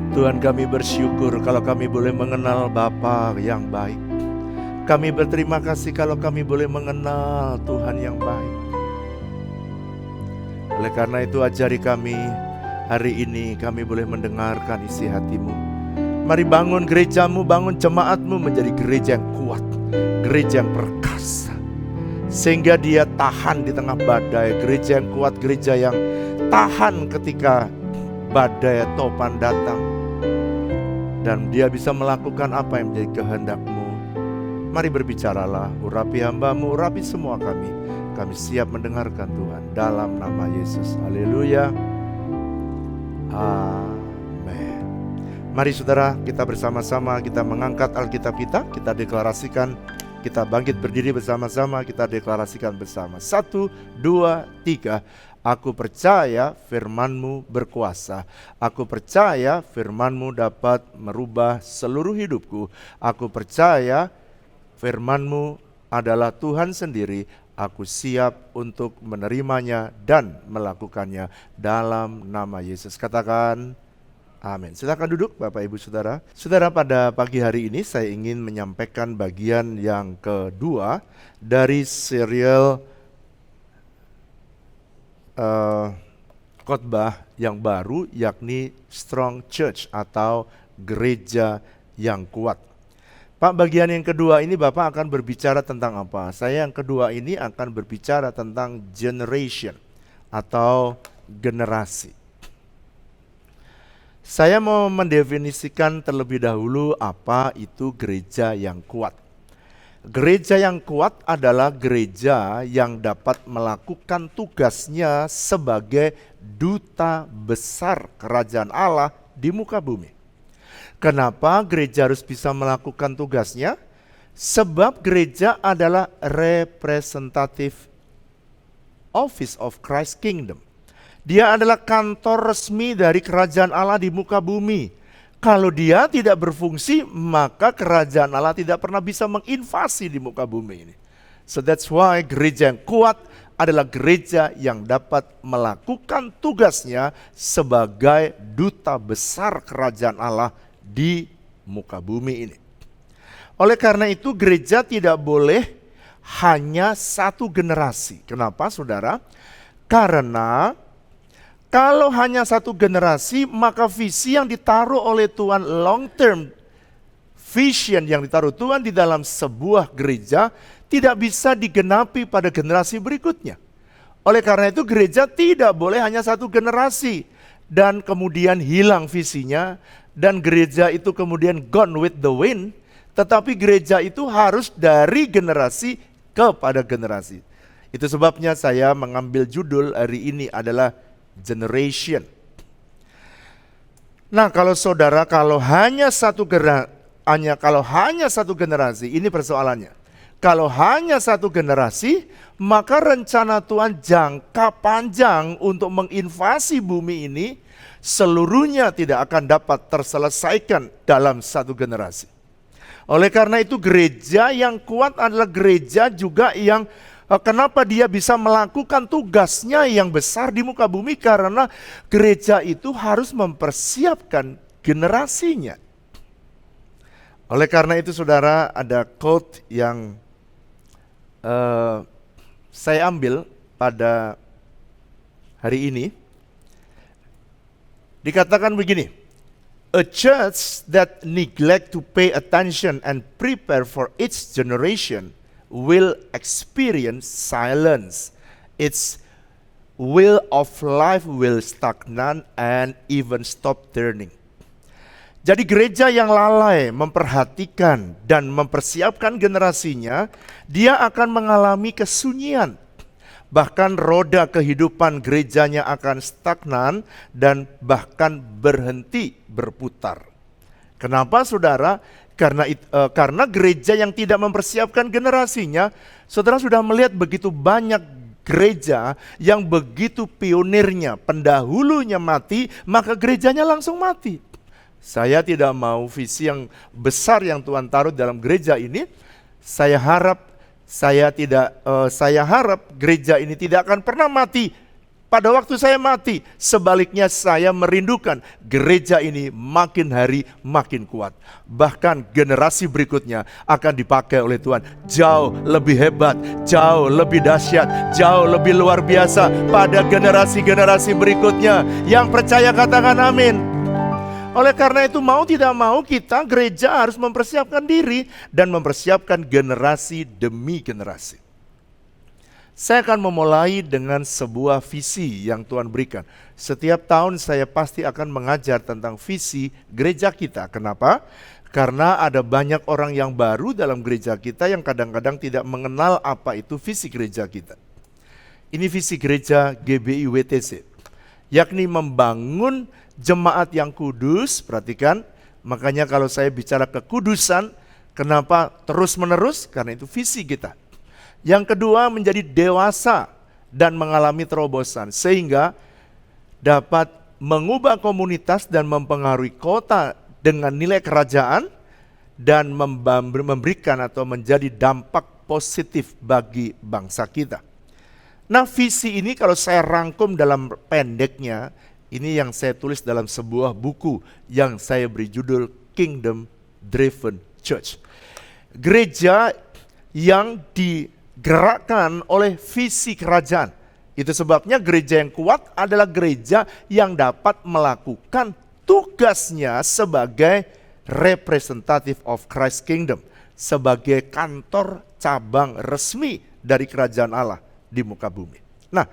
Tuhan, kami bersyukur kalau kami boleh mengenal Bapa yang baik. Kami berterima kasih kalau kami boleh mengenal Tuhan yang baik. Oleh karena itu ajari kami hari ini kami boleh mendengarkan isi hati-Mu. Mari bangun gerejamu, bangun jemaatmu menjadi gereja yang kuat, gereja yang perkasa, sehingga dia tahan di tengah badai. Gereja yang kuat, gereja yang tahan ketika badai topan datang, dan dia bisa melakukan apa yang menjadi kehendak-Mu. Mari berbicaralah, urapi hamba-Mu, urapi semua kami. Kami siap mendengarkan Tuhan dalam nama Yesus. Haleluya. Amin. Mari saudara, kita bersama-sama kita mengangkat Alkitab kita deklarasikan, kita bangkit berdiri bersama-sama, kita deklarasikan bersama. 1, 2, 3. Aku percaya firman-Mu berkuasa. Aku percaya firman-Mu dapat merubah seluruh hidupku. Aku percaya firman-Mu adalah Tuhan sendiri. Aku siap untuk menerimanya dan melakukannya dalam nama Yesus. Katakan amin. Silakan duduk Bapak Ibu Saudara. Saudara, pada pagi hari ini saya ingin menyampaikan bagian yang kedua dari serial khotbah yang baru, yakni Strong Church atau gereja yang kuat. Pak, bagian yang kedua ini Bapak akan berbicara tentang apa? Saya yang kedua ini akan berbicara tentang generation atau generasi. Saya mau mendefinisikan terlebih dahulu apa itu gereja yang kuat. Gereja yang kuat adalah gereja yang dapat melakukan tugasnya sebagai duta besar kerajaan Allah di muka bumi. Kenapa gereja harus bisa melakukan tugasnya? Sebab gereja adalah representative office of Christ Kingdom. Dia adalah kantor resmi dari kerajaan Allah di muka bumi. Kalau dia tidak berfungsi, maka kerajaan Allah tidak pernah bisa menginvasi di muka bumi ini. So that's why gereja yang kuat adalah gereja yang dapat melakukan tugasnya sebagai duta besar kerajaan Allah di muka bumi ini. Oleh karena itu gereja tidak boleh hanya satu generasi. Kenapa saudara? Karena kalau hanya satu generasi, maka visi yang ditaruh oleh Tuhan, long term vision yang ditaruh Tuhan di dalam sebuah gereja tidak bisa digenapi pada generasi berikutnya. Oleh karena itu gereja tidak boleh hanya satu generasi dan kemudian hilang visinya, dan gereja itu kemudian gone with the wind, tetapi gereja itu harus dari generasi kepada generasi. Itu sebabnya saya mengambil judul hari ini adalah generation. Nah, kalau saudara, kalau hanya satu generasi, ini persoalannya. Kalau hanya satu generasi, maka rencana Tuhan jangka panjang untuk menginvasi bumi ini seluruhnya tidak akan dapat terselesaikan dalam satu generasi. Oleh karena itu gereja yang kuat adalah gereja juga yang kenapa dia bisa melakukan tugasnya yang besar di muka bumi? Karena gereja itu harus mempersiapkan generasinya. Oleh karena itu saudara, ada quote yang saya ambil pada hari ini. Dikatakan begini, a church that neglect to pay attention and prepare for its generation will experience silence. Its will of life will stagnate and even stop turning. Jadi gereja yang lalai memperhatikan dan mempersiapkan generasinya, dia akan mengalami kesunyian. Bahkan roda kehidupan gerejanya akan stagnan dan bahkan berhenti berputar. Kenapa saudara? Karena gereja yang tidak mempersiapkan generasinya, saudara sudah melihat begitu banyak gereja yang begitu pionirnya, pendahulunya mati, maka gerejanya langsung mati. Saya tidak mau visi yang besar yang Tuhan taruh dalam gereja ini. Saya harap gereja ini tidak akan pernah mati Pada waktu saya mati, sebaliknya saya merindukan gereja ini makin hari makin kuat. Bahkan generasi berikutnya akan dipakai oleh Tuhan jauh lebih hebat, jauh lebih dahsyat, jauh lebih luar biasa pada generasi-generasi berikutnya. Yang percaya katakan amin. Oleh karena itu mau tidak mau kita gereja harus mempersiapkan diri dan mempersiapkan generasi demi generasi. Saya akan memulai dengan sebuah visi yang Tuhan berikan. Setiap tahun saya pasti akan mengajar tentang visi gereja kita. Kenapa? Karena ada banyak orang yang baru dalam gereja kita yang kadang-kadang tidak mengenal apa itu visi gereja kita. Ini visi gereja GBI WTC, yakni membangun jemaat yang kudus. Perhatikan, makanya kalau saya bicara kekudusan, kenapa terus-menerus? Karena itu visi kita. Yang kedua, menjadi dewasa dan mengalami terobosan sehingga dapat mengubah komunitas dan mempengaruhi kota dengan nilai kerajaan dan memberikan atau menjadi dampak positif bagi bangsa kita. Nah, visi ini kalau saya rangkum dalam pendeknya, ini yang saya tulis dalam sebuah buku yang saya beri judul Kingdom Driven Church. Gereja yang digerakkan oleh visi kerajaan. Itu sebabnya gereja yang kuat adalah gereja yang dapat melakukan tugasnya sebagai representative of Christ Kingdom, sebagai kantor cabang resmi dari kerajaan Allah di muka bumi. Nah,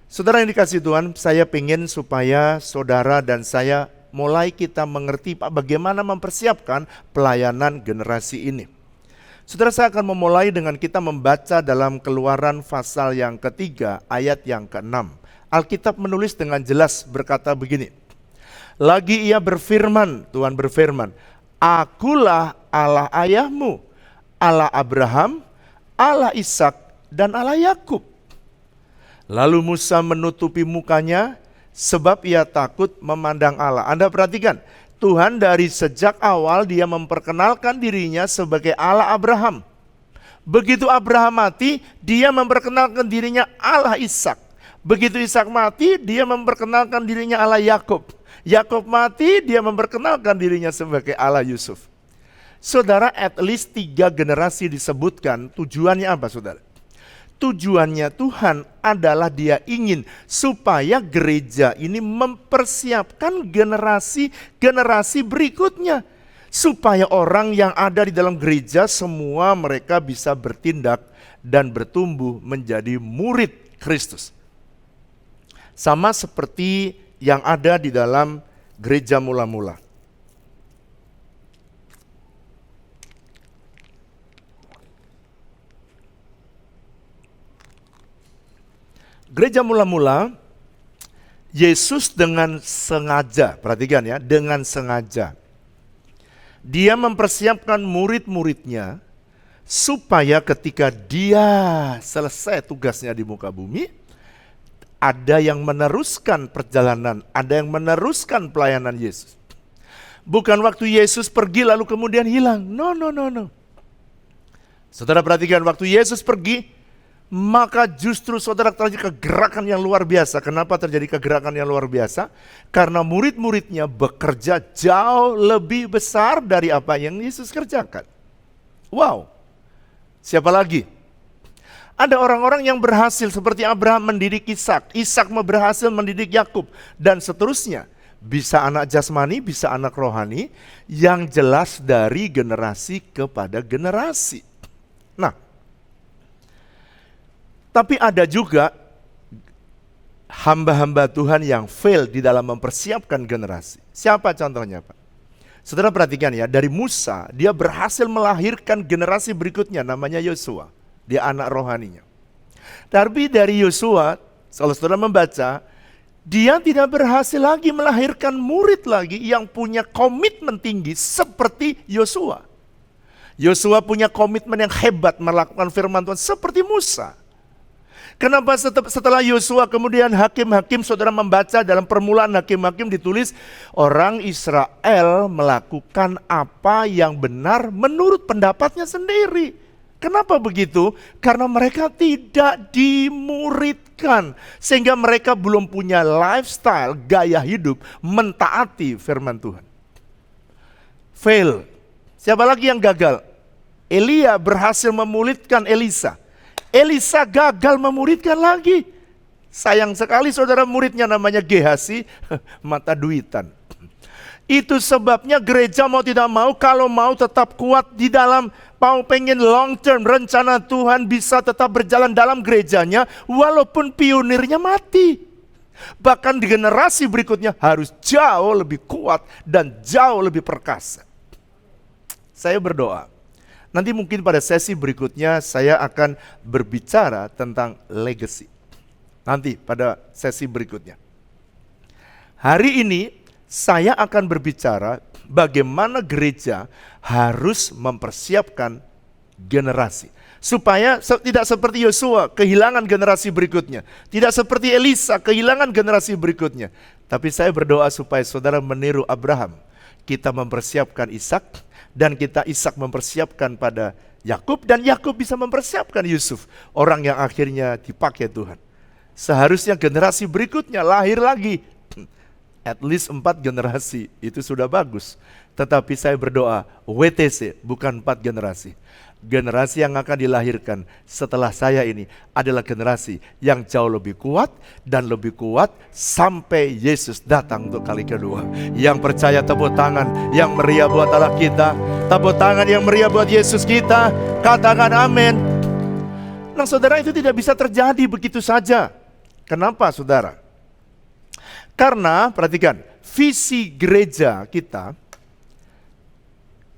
saudara yang dikasihi Tuhan, saya ingin supaya saudara dan saya mulai kita mengerti bagaimana mempersiapkan pelayanan generasi ini. Saudara, saya akan memulai dengan kita membaca dalam Keluaran pasal yang ketiga ayat yang ke-6. Alkitab menulis dengan jelas berkata begini. Lagi ia berfirman, Tuhan berfirman, Akulah Allah ayahmu, Allah Abraham, Allah Ishak, dan Allah Yakub. Lalu Musa menutupi mukanya sebab ia takut memandang Allah. Anda perhatikan, Tuhan dari sejak awal dia memperkenalkan dirinya sebagai Allah Abraham. Begitu Abraham mati, dia memperkenalkan dirinya Allah Ishak. Begitu Ishak mati, dia memperkenalkan dirinya Allah Yakub. Yakub mati, dia memperkenalkan dirinya sebagai Allah Yusuf. Saudara, at least 3 generasi disebutkan. Tujuannya apa, saudara? Tujuannya Tuhan adalah dia ingin supaya gereja ini mempersiapkan generasi berikutnya. Supaya orang yang ada di dalam gereja semua mereka bisa bertindak dan bertumbuh menjadi murid Kristus. Sama seperti yang ada di dalam gereja mula-mula. Gereja mula-mula, Yesus dengan sengaja, perhatikan ya, dengan sengaja. Dia mempersiapkan murid-muridnya supaya ketika dia selesai tugasnya di muka bumi, ada yang meneruskan perjalanan, ada yang meneruskan pelayanan Yesus. Bukan waktu Yesus pergi lalu kemudian hilang. No. Saudara perhatikan, waktu Yesus pergi, maka justru saudara terjadi kegerakan yang luar biasa. Kenapa terjadi kegerakan yang luar biasa? Karena murid-muridnya bekerja jauh lebih besar dari apa yang Yesus kerjakan. Wow, siapa lagi? Ada orang-orang yang berhasil seperti Abraham mendidik Ishak, Ishak berhasil mendidik Yakub, dan seterusnya. Bisa anak jasmani, bisa anak rohani, yang jelas dari generasi kepada generasi. Nah, tapi ada juga hamba-hamba Tuhan yang fail di dalam mempersiapkan generasi. Siapa contohnya, Pak? Saudara perhatikan ya, dari Musa dia berhasil melahirkan generasi berikutnya namanya Yosua. Dia anak rohaninya. Tapi dari Yosua, kalau saudara membaca, dia tidak berhasil lagi melahirkan murid lagi yang punya komitmen tinggi seperti Yosua. Yosua punya komitmen yang hebat melakukan firman Tuhan seperti Musa. Kenapa setelah Yosua kemudian hakim-hakim, saudara membaca dalam permulaan hakim-hakim ditulis orang Israel melakukan apa yang benar menurut pendapatnya sendiri. Kenapa begitu? Karena mereka tidak dimuridkan. Sehingga mereka belum punya lifestyle, gaya hidup, mentaati firman Tuhan. Fail. Siapa lagi yang gagal? Elia berhasil memuridkan Elisa. Elisa gagal memuridkan lagi. Sayang sekali saudara, muridnya namanya Gehasi, mata duitan. Itu sebabnya gereja mau tidak mau, kalau mau tetap kuat di dalam, mau pengen long term, rencana Tuhan bisa tetap berjalan dalam gerejanya, walaupun pionirnya mati. Bahkan di generasi berikutnya harus jauh lebih kuat dan jauh lebih perkasa. Saya berdoa, nanti mungkin pada sesi berikutnya saya akan berbicara tentang legacy. Nanti pada sesi berikutnya. Hari ini saya akan berbicara bagaimana gereja harus mempersiapkan generasi. Supaya tidak seperti Yosua kehilangan generasi berikutnya. Tidak seperti Elisa kehilangan generasi berikutnya. Tapi saya berdoa supaya saudara meniru Abraham. Kita mempersiapkan Ishak dan Ishak mempersiapkan pada Yakub. Dan Yakub bisa mempersiapkan Yusuf. Orang yang akhirnya dipakai Tuhan. Seharusnya generasi berikutnya lahir lagi. At least 4 generasi, itu sudah bagus. Tetapi saya berdoa, WTC bukan 4 generasi. Generasi yang akan dilahirkan setelah saya ini adalah generasi yang jauh lebih kuat dan lebih kuat sampai Yesus datang untuk kali kedua. Yang percaya tepuk tangan yang meriah buat Allah kita. Tepuk tangan yang meriah buat Yesus kita. Katakan amin. Nah saudara, itu tidak bisa terjadi begitu saja. Kenapa saudara? Karena perhatikan, visi gereja kita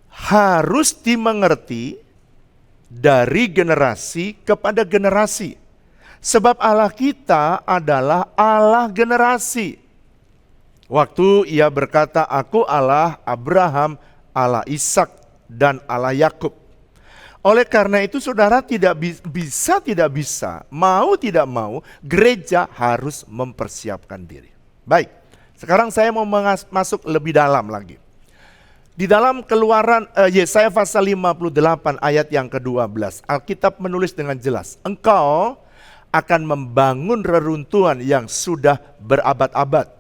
harus dimengerti dari generasi kepada generasi. Sebab Allah kita adalah Allah generasi. Waktu ia berkata, aku Allah Abraham, Allah Ishak, dan Allah Yakub. Oleh karena itu saudara tidak bisa, mau tidak mau, gereja harus mempersiapkan diri. Baik, sekarang saya mau masuk lebih dalam lagi. Di dalam Keluaran Yesaya pasal 58 ayat yang ke-12, Alkitab menulis dengan jelas, engkau akan membangun reruntuhan yang sudah berabad-abad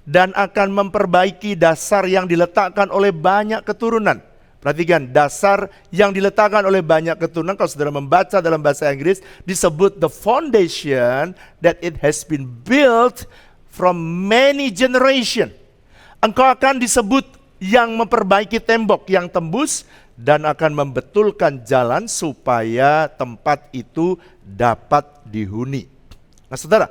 dan akan memperbaiki dasar yang diletakkan oleh banyak keturunan. Perhatikan, dasar yang diletakkan oleh banyak keturunan, kalau saudara membaca dalam bahasa Inggris, disebut the foundation that it has been built from many generation. Engkau akan disebut yang memperbaiki tembok yang tembus dan akan membetulkan jalan supaya tempat itu dapat dihuni. Nah saudara,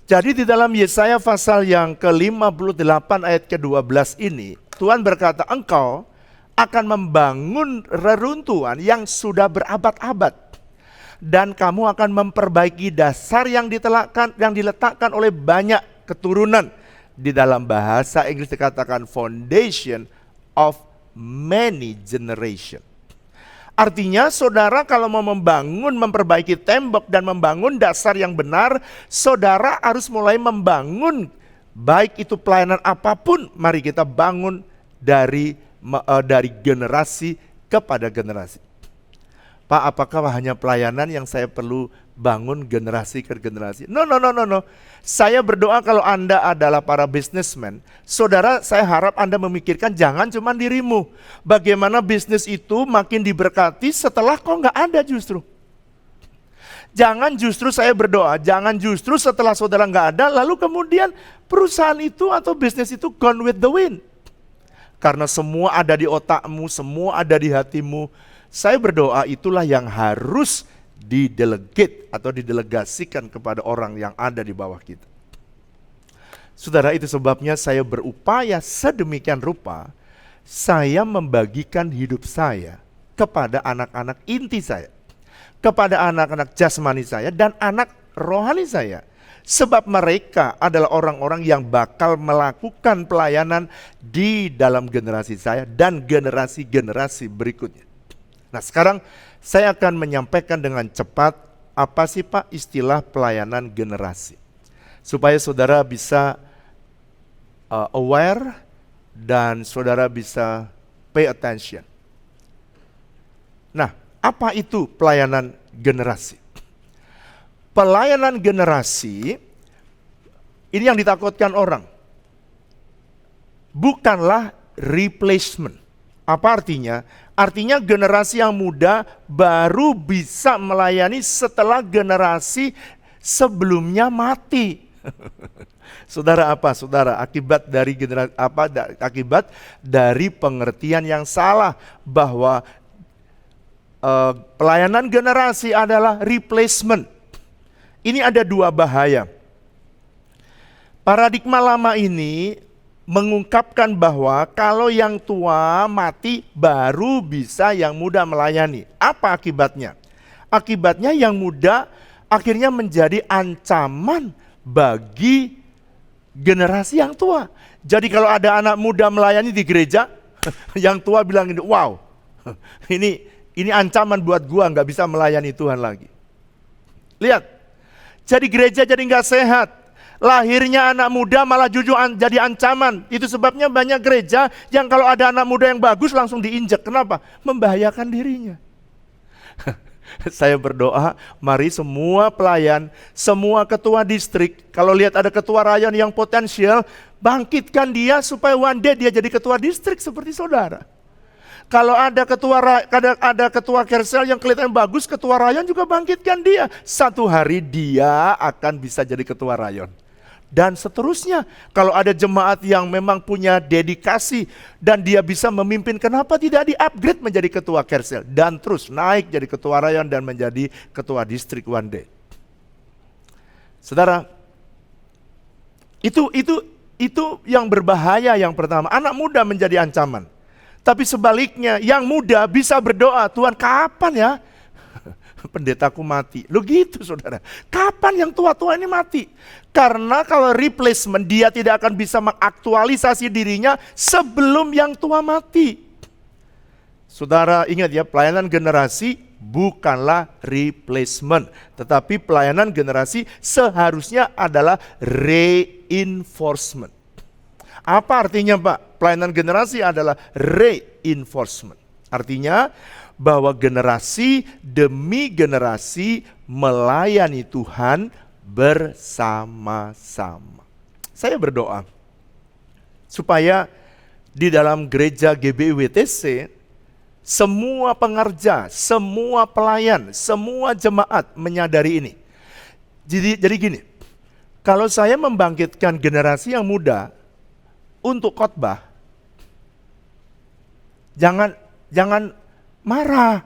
jadi di dalam Yesaya pasal yang ke-58 ayat ke-12 ini, Tuhan berkata, engkau akan membangun reruntuhan yang sudah berabad-abad. Dan kamu akan memperbaiki dasar yang diletakkan oleh banyak keturunan. Di dalam bahasa Inggris dikatakan foundation of many generation. Artinya saudara kalau mau memperbaiki tembok dan membangun dasar yang benar, saudara harus mulai membangun, baik itu pelayanan apapun, mari kita bangun dari generasi kepada generasi. Pak, apakah hanya pelayanan yang saya perlu bangun generasi ke generasi? No. Saya berdoa kalau Anda adalah para businessman, saudara, saya harap Anda memikirkan jangan cuma dirimu. Bagaimana bisnis itu makin diberkati setelah kau nggak ada justru. Jangan justru saya berdoa, jangan justru setelah saudara nggak ada, lalu kemudian perusahaan itu atau bisnis itu gone with the wind. Karena semua ada di otakmu, semua ada di hatimu. Saya berdoa itulah yang harus didelegate atau didelegasikan kepada orang yang ada di bawah kita. Saudara, itu sebabnya saya berupaya sedemikian rupa, saya membagikan hidup saya kepada anak-anak inti saya, kepada anak-anak jasmani saya dan anak rohani saya. Sebab mereka adalah orang-orang yang bakal melakukan pelayanan di dalam generasi saya dan generasi-generasi berikutnya. Nah sekarang saya akan menyampaikan dengan cepat apa sih Pak istilah pelayanan generasi. Supaya saudara bisa aware dan saudara bisa pay attention. Nah Apa itu pelayanan generasi? Pelayanan generasi ini yang ditakutkan orang. Bukanlah replacement. Apa artinya? Artinya generasi yang muda baru bisa melayani setelah generasi sebelumnya mati. Saudara apa? Saudara, akibat dari akibat dari pengertian yang salah bahwa pelayanan generasi adalah replacement. Ini ada dua bahaya. Paradigma lama ini mengungkapkan bahwa kalau yang tua mati baru bisa yang muda melayani. Apa akibatnya? Akibatnya yang muda akhirnya menjadi ancaman bagi generasi yang tua. Jadi kalau ada anak muda melayani di gereja, yang tua bilang ini, wow, ini ancaman buat gua nggak bisa melayani Tuhan lagi. Lihat, jadi gereja jadi nggak sehat. Lahirnya anak muda malah jujur jadi ancaman. Itu sebabnya banyak gereja yang kalau ada anak muda yang bagus langsung diinjek. Kenapa? Membahayakan dirinya. Saya berdoa, mari semua pelayan, semua ketua distrik, kalau lihat ada ketua rayon yang potensial, bangkitkan dia supaya one day dia jadi ketua distrik seperti saudara. Kalau ada ketua kersel yang kelihatan bagus, ketua rayon juga bangkitkan dia. Satu hari dia akan bisa jadi ketua rayon. Dan seterusnya, kalau ada jemaat yang memang punya dedikasi dan dia bisa memimpin, kenapa tidak di-upgrade menjadi ketua kersel dan terus naik jadi ketua rayon dan menjadi ketua distrik one day. Saudara, itu yang berbahaya yang pertama, anak muda menjadi ancaman. Tapi sebaliknya, yang muda bisa berdoa, Tuhan kapan ya pendetaku mati? Lo gitu saudara, kapan yang tua-tua ini mati? Karena kalau replacement dia tidak akan bisa mengaktualisasi dirinya sebelum yang tua mati. Saudara ingat ya, pelayanan generasi bukanlah replacement. Tetapi pelayanan generasi seharusnya adalah reinforcement. Apa artinya Pak? Pelayanan generasi adalah reinforcement. Artinya bahwa generasi demi generasi melayani Tuhan bersama-sama. Saya berdoa supaya di dalam gereja GBIWTC semua pengerja, semua pelayan, semua jemaat menyadari ini. Jadi gini, kalau saya membangkitkan generasi yang muda untuk khotbah, jangan marah.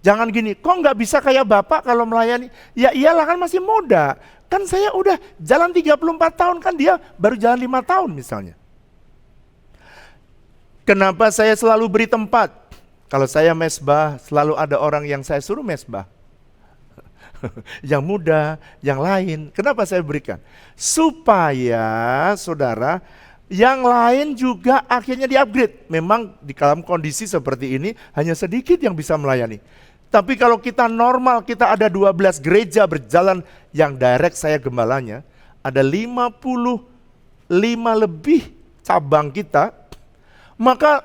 Jangan gini, kok nggak bisa kayak Bapak kalau melayani? Ya iyalah kan masih muda. Kan saya udah jalan 34 tahun, kan dia baru jalan 5 tahun misalnya. Kenapa saya selalu beri tempat? Kalau saya mesbah, selalu ada orang yang saya suruh mesbah. Yang muda, yang lain. Kenapa saya berikan? Supaya saudara, yang lain juga akhirnya di-upgrade. Memang di dalam kondisi seperti ini hanya sedikit yang bisa melayani. Tapi kalau kita normal, kita ada 12 gereja berjalan yang direct saya gembalanya, ada 55 lebih cabang kita, maka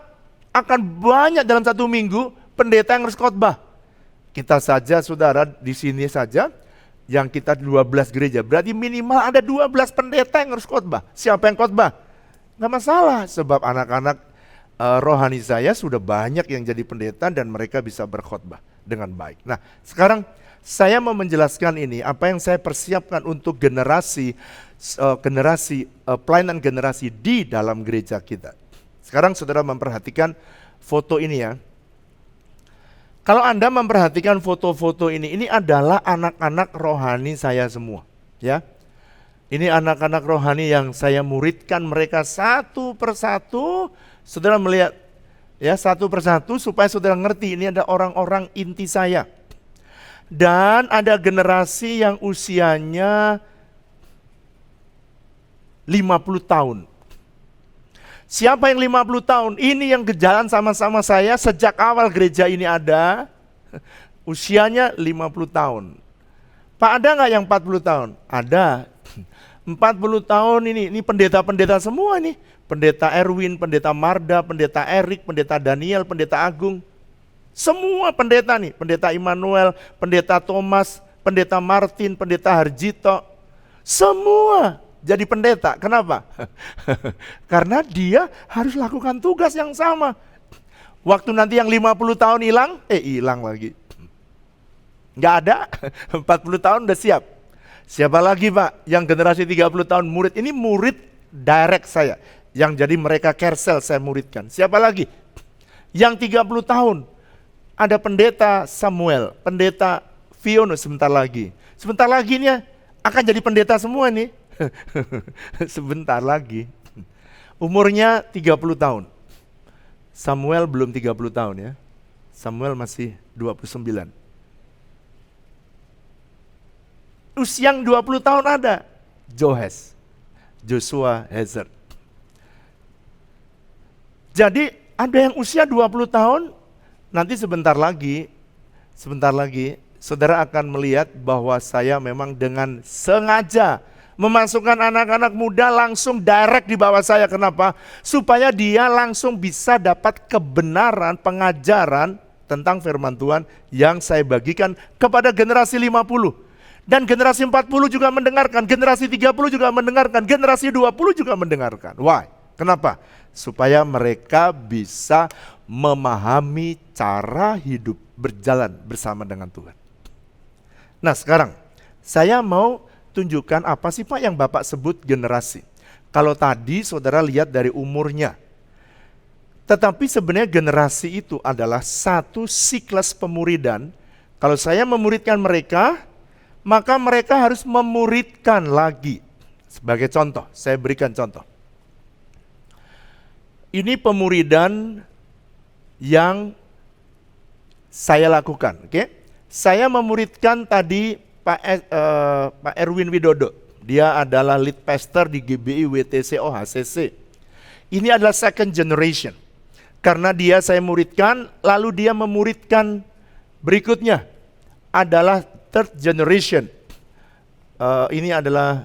akan banyak dalam satu minggu pendeta yang harus khotbah. Kita saja saudara di sini saja yang kita 12 gereja, berarti minimal ada 12 pendeta yang harus khotbah. Siapa yang khotbah? Nggak masalah, sebab anak-anak rohani saya sudah banyak yang jadi pendeta dan mereka bisa berkhotbah dengan baik. Nah, sekarang saya mau menjelaskan ini, apa yang saya persiapkan untuk pelayanan generasi di dalam gereja kita. Sekarang saudara memperhatikan foto ini ya. Kalau Anda memperhatikan foto-foto ini adalah anak-anak rohani saya semua, ya. Ini anak-anak rohani yang saya muridkan mereka satu persatu. Saudara melihat ya, satu persatu supaya saudara ngerti ini ada orang-orang inti saya. Dan ada generasi yang usianya 50 tahun. Siapa yang 50 tahun? Ini yang kejalan sama-sama saya sejak awal gereja ini ada. Usianya 50 tahun. Pak, ada nggak yang 40 tahun? Ada. 40 tahun ini pendeta-pendeta semua nih. Pendeta Erwin, pendeta Marda, pendeta Erik, pendeta Daniel, pendeta Agung. Semua pendeta nih, pendeta Immanuel, pendeta Thomas, pendeta Martin, pendeta Harjito, semua jadi pendeta. Kenapa? Karena dia harus lakukan tugas yang sama. Waktu nanti yang 50 tahun hilang lagi. Nggak ada, 40 tahun udah siap. Siapa lagi Pak yang generasi 30 tahun murid? Ini murid direct saya, yang jadi mereka Kersel saya muridkan. Siapa lagi? Yang 30 tahun, ada pendeta Samuel, pendeta Fiono sebentar lagi. Sebentar lagi nih akan jadi pendeta semua nih. Sebentar lagi. Umurnya 30 tahun. Samuel belum 30 tahun ya. Samuel masih 29. Usia yang 20 tahun ada. Joshua Hazard. Jadi ada yang usia 20 tahun, nanti sebentar lagi, saudara akan melihat bahwa saya memang dengan sengaja memasukkan anak-anak muda langsung direct di bawah saya. Kenapa? Supaya dia langsung bisa dapat kebenaran pengajaran tentang firman Tuhan yang saya bagikan kepada generasi 50. Dan generasi 40 juga mendengarkan, generasi 30 juga mendengarkan, generasi 20 juga mendengarkan. Why? Kenapa? Supaya mereka bisa memahami cara hidup berjalan bersama dengan Tuhan. Nah sekarang, saya mau tunjukkan apa sih Pak yang Bapak sebut generasi. Kalau tadi saudara lihat dari umurnya. Tetapi sebenarnya generasi itu adalah satu siklus pemuridan. Kalau saya memuridkan mereka, maka mereka harus memuridkan lagi. Sebagai contoh, saya berikan contoh. Ini pemuridan yang saya lakukan, oke? Saya memuridkan tadi Pak Erwin Widodo. Dia adalah lead pastor di GBI WTCO HCC. Ini adalah second generation. Karena dia saya muridkan, lalu dia memuridkan berikutnya adalah third generation. Ini adalah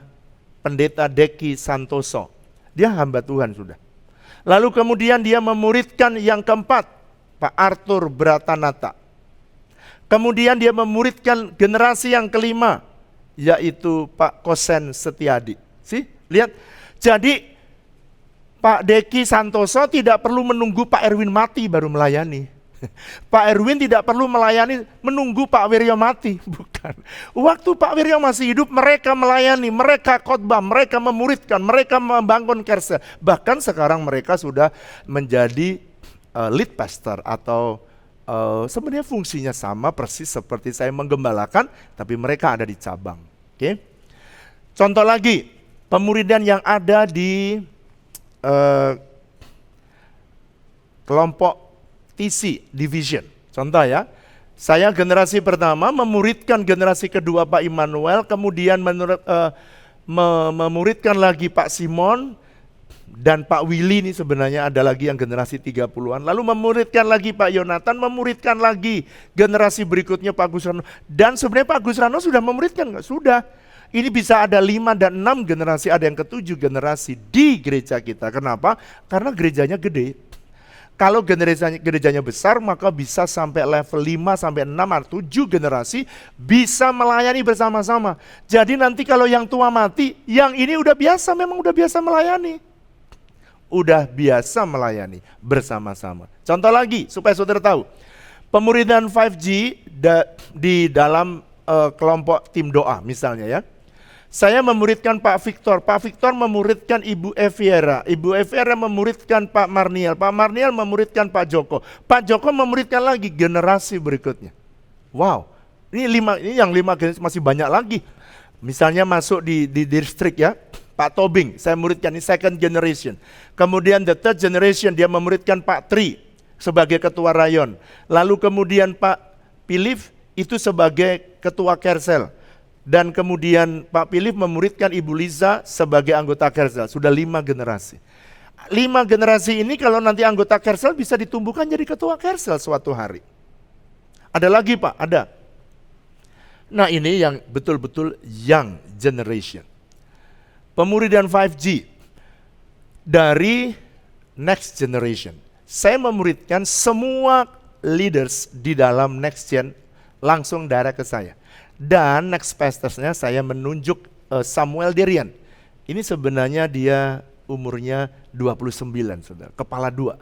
pendeta Deki Santoso. Dia hamba Tuhan sudah. Lalu kemudian dia memuridkan yang keempat, Pak Arthur Bratanata. Kemudian dia memuridkan generasi yang kelima, yaitu Pak Kosen Setiadi. Lihat. Jadi Pak Deki Santoso tidak perlu menunggu Pak Erwin mati baru melayani. Pak Erwin tidak perlu melayani menunggu Pak Wiryo mati, bukan. Waktu Pak Wiryo masih hidup, mereka melayani, mereka khotbah, mereka memuridkan, mereka membangun Kersel. Bahkan sekarang mereka sudah menjadi lead pastor atau sebenarnya fungsinya sama persis seperti saya menggembalakan, tapi mereka ada di cabang. Oke. Contoh lagi, pemuridan yang ada di kelompok TC Division. Contoh ya, saya generasi pertama memuridkan generasi kedua Pak Immanuel, kemudian memuridkan lagi Pak Simon, dan Pak Willy ini sebenarnya ada lagi yang generasi 30-an. Lalu memuridkan lagi Pak Yonatan, memuridkan lagi generasi berikutnya Pak Gusrano. Dan sebenarnya Pak Gusrano sudah memuridkan, nggak? Sudah. Ini bisa ada 5 dan 6 generasi, ada yang ke-7 generasi di gereja kita. Kenapa? Karena gerejanya gede. Kalau gerejanya besar, maka bisa sampai level 5 sampai 6 atau 7 generasi bisa melayani bersama-sama. Jadi nanti kalau yang tua mati, yang ini udah biasa, memang udah biasa melayani. Udah biasa melayani bersama-sama. Contoh lagi supaya saudara tahu. Pemuridan 5G di dalam kelompok tim doa misalnya ya. Saya memuridkan Pak Victor memuridkan Ibu Eviera memuridkan Pak Marniel memuridkan Pak Joko memuridkan lagi generasi berikutnya. Wow, ini yang 5 generasi masih banyak lagi. Misalnya masuk di distrik ya, Pak Tobing, saya muridkan ini second generation. Kemudian the third generation dia memuridkan Pak Tri sebagai ketua rayon. Lalu kemudian Pak Pilif itu sebagai ketua Kersel. Dan kemudian Pak Pilih memuridkan Ibu Liza sebagai anggota Kersel. Sudah 5 generasi. 5 generasi ini kalau nanti anggota Kersel bisa ditumbuhkan jadi ketua Kersel suatu hari. Ada lagi Pak? Ada. Nah ini yang betul-betul young generation. Pemuridan 5G dari next generation. Saya memuridkan semua leaders di dalam Next Gen langsung direct ke saya. Dan next pastorsnya saya menunjuk Samuel Derian. Ini sebenarnya dia umurnya 29, saudara, kepala 2.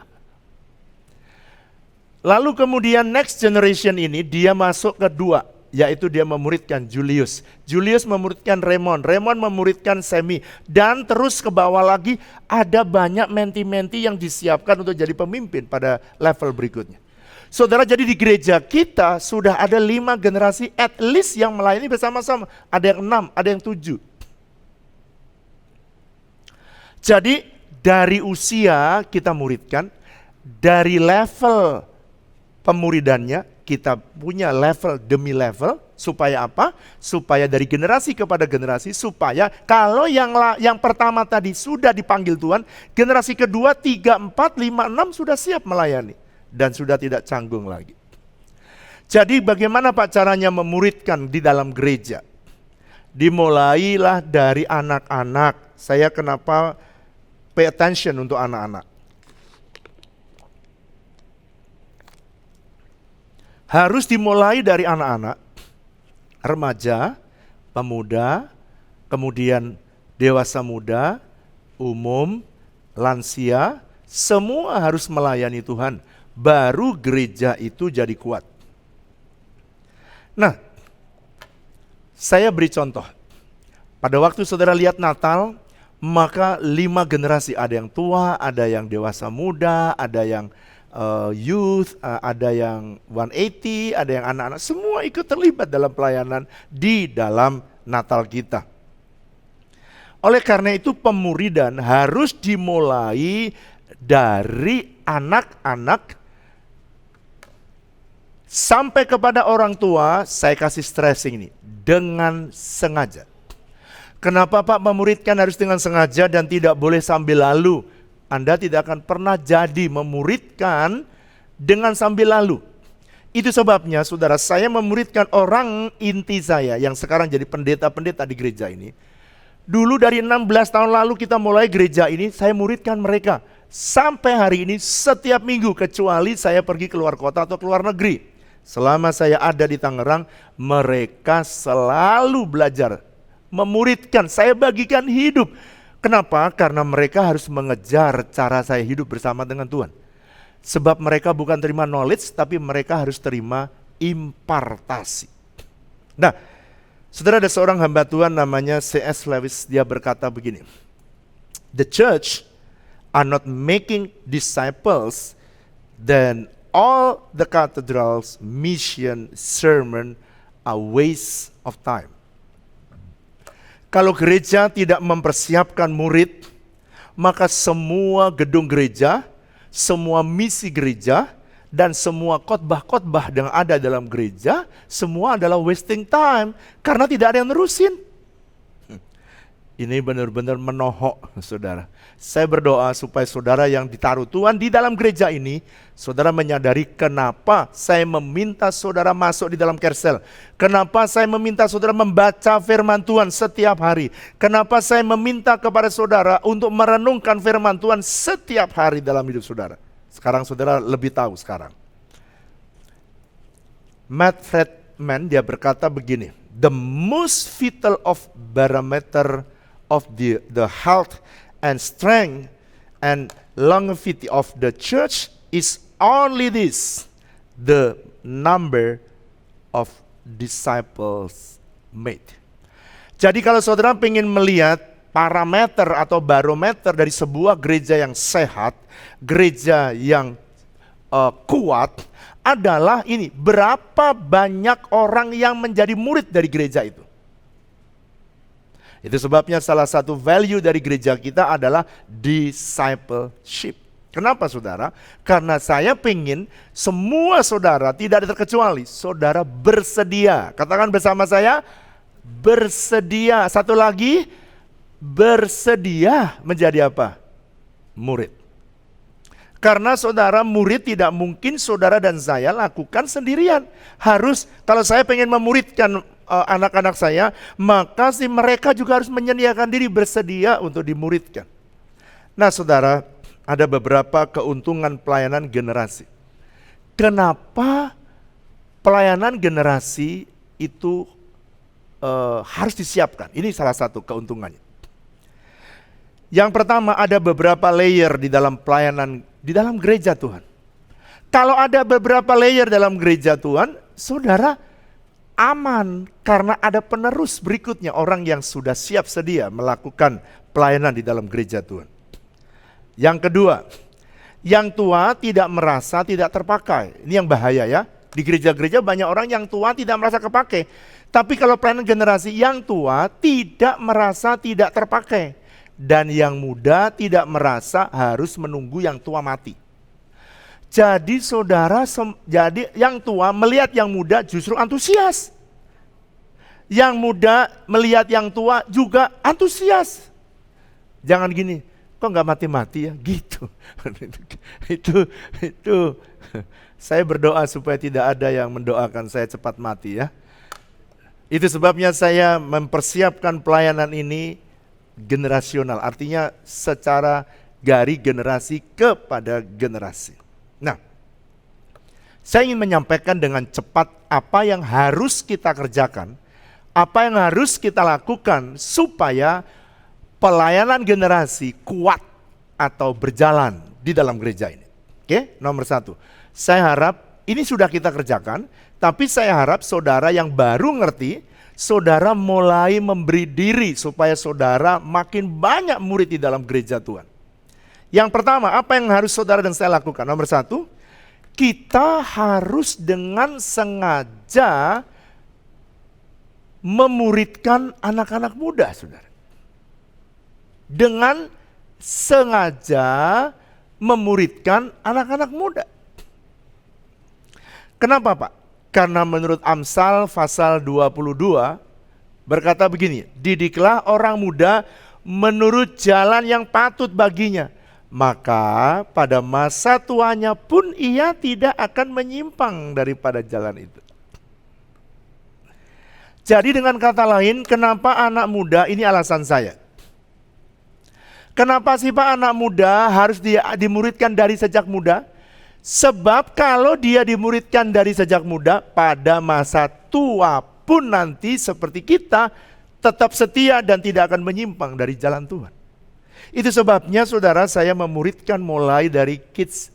Lalu kemudian next generation ini dia masuk ke 2, yaitu dia memuridkan Julius. Julius memuridkan Raymond, Raymond memuridkan Semi. Dan terus ke bawah lagi ada banyak menti-menti yang disiapkan untuk jadi pemimpin pada level berikutnya. Saudara, jadi di gereja kita sudah ada 5 generasi at least yang melayani bersama-sama. Ada yang 6, ada yang 7. Jadi dari usia kita muridkan, dari level pemuridannya kita punya level demi level, supaya apa? Supaya dari generasi kepada generasi, supaya kalau yang pertama tadi sudah dipanggil Tuhan, generasi kedua, 3, 4, 5, 6 sudah siap melayani dan sudah tidak canggung lagi. Jadi bagaimana Pak caranya memuridkan di dalam gereja? Dimulailah dari anak-anak. Saya kenapa pay attention untuk anak-anak? Harus dimulai dari anak-anak, remaja, pemuda, kemudian dewasa muda, umum, lansia, semua harus melayani Tuhan. Baru gereja itu jadi kuat. Nah, saya beri contoh. Pada waktu saudara lihat Natal, maka 5 generasi, ada yang tua, ada yang dewasa muda, ada yang youth, ada yang 180, ada yang anak-anak, semua ikut terlibat dalam pelayanan di dalam Natal kita. Oleh karena itu pemuridan harus dimulai dari anak-anak sampai kepada orang tua. Saya kasih stressing ini, dengan sengaja. Kenapa Pak memuridkan harus dengan sengaja dan tidak boleh sambil lalu? Anda tidak akan pernah jadi memuridkan dengan sambil lalu. Itu sebabnya saudara, saya memuridkan orang inti saya yang sekarang jadi pendeta-pendeta di gereja ini. Dulu dari 16 tahun lalu kita mulai gereja ini, saya muridkan mereka. Sampai hari ini setiap minggu, kecuali saya pergi keluar kota atau keluar negeri. Selama saya ada di Tangerang, mereka selalu belajar memuridkan, saya bagikan hidup. Kenapa? Karena mereka harus mengejar cara saya hidup bersama dengan Tuhan. Sebab mereka bukan terima knowledge, tapi mereka harus terima impartasi. Nah, saudara, ada seorang hamba Tuhan namanya C.S. Lewis, dia berkata begini, "The church are not making disciples, then all the cathedrals, mission, sermon are waste of time." Kalau gereja tidak mempersiapkan murid, maka semua gedung gereja, semua misi gereja, dan semua khotbah-khotbah yang ada dalam gereja, semua adalah wasting time, karena tidak ada yang nerusin. Ini benar-benar menohok, saudara. Saya berdoa supaya saudara yang ditaruh Tuhan di dalam gereja ini, saudara menyadari kenapa saya meminta saudara masuk di dalam Kersel. Kenapa saya meminta saudara membaca firman Tuhan setiap hari. Kenapa saya meminta kepada saudara untuk merenungkan firman Tuhan setiap hari dalam hidup saudara. Sekarang saudara lebih tahu sekarang. Matt Friedman, dia berkata begini, "The most vital of barometer of the health and strength and longevity of the church is only this, the number of disciples made." Jadi kalau saudara ingin melihat parameter atau barometer dari sebuah gereja yang sehat, gereja yang kuat, adalah ini, berapa banyak orang yang menjadi murid dari gereja itu. Itu sebabnya salah satu value dari gereja kita adalah discipleship. Kenapa saudara? Karena saya pengen semua saudara, tidak ada terkecuali, saudara bersedia. Katakan bersama saya, bersedia. Satu lagi, bersedia menjadi apa? Murid. Karena saudara murid tidak mungkin saudara dan saya lakukan sendirian. Harus, kalau saya pengen memuridkan anak-anak saya, maka si mereka juga harus menyediakan diri, bersedia untuk dimuridkan. Nah saudara, ada beberapa keuntungan pelayanan generasi. kenapa pelayanan generasi itu harus disiapkan. Ini salah satu keuntungannya. Yang pertama, ada beberapa layer di dalam pelayanan, di dalam gereja Tuhan. Kalau ada beberapa layer dalam gereja Tuhan, saudara aman karena ada penerus berikutnya, orang yang sudah siap sedia melakukan pelayanan di dalam gereja Tuhan. Yang kedua, yang tua tidak merasa tidak terpakai. Ini yang bahaya ya. Di gereja-gereja banyak orang yang tua tidak merasa kepakai. Tapi kalau pelayanan generasi, yang tua tidak merasa tidak terpakai. Dan yang muda tidak merasa harus menunggu yang tua mati. Jadi saudara, jadi yang tua melihat yang muda justru antusias. Yang muda melihat yang tua juga antusias. Jangan gini, kok nggak mati-mati ya? Gitu. itu. Saya berdoa supaya tidak ada yang mendoakan saya cepat mati ya. Itu sebabnya saya mempersiapkan pelayanan ini generasional. Artinya secara dari generasi kepada generasi. Nah, saya ingin menyampaikan dengan cepat apa yang harus kita kerjakan, apa yang harus kita lakukan supaya pelayanan generasi kuat atau berjalan di dalam gereja ini. Oke, nomor satu. Saya harap ini sudah kita kerjakan, tapi saya harap saudara yang baru ngerti, saudara mulai memberi diri supaya saudara makin banyak murid di dalam gereja Tuhan. Yang pertama, apa yang harus saudara dan saya lakukan? Nomor satu, kita harus dengan sengaja memuridkan anak-anak muda, saudara. Dengan sengaja memuridkan anak-anak muda. Kenapa Pak? Karena menurut Amsal pasal 22 berkata begini, didiklah orang muda menurut jalan yang patut baginya. Maka pada masa tuanya pun ia tidak akan menyimpang daripada jalan itu. Jadi dengan kata lain, kenapa anak muda, ini alasan saya. Kenapa sih Pak anak muda harus dimuridkan dari sejak muda? Sebab kalau dia dimuridkan dari sejak muda, pada masa tua pun nanti seperti kita tetap setia dan tidak akan menyimpang dari jalan Tuhan. Itu sebabnya saudara, saya memuridkan mulai dari kids.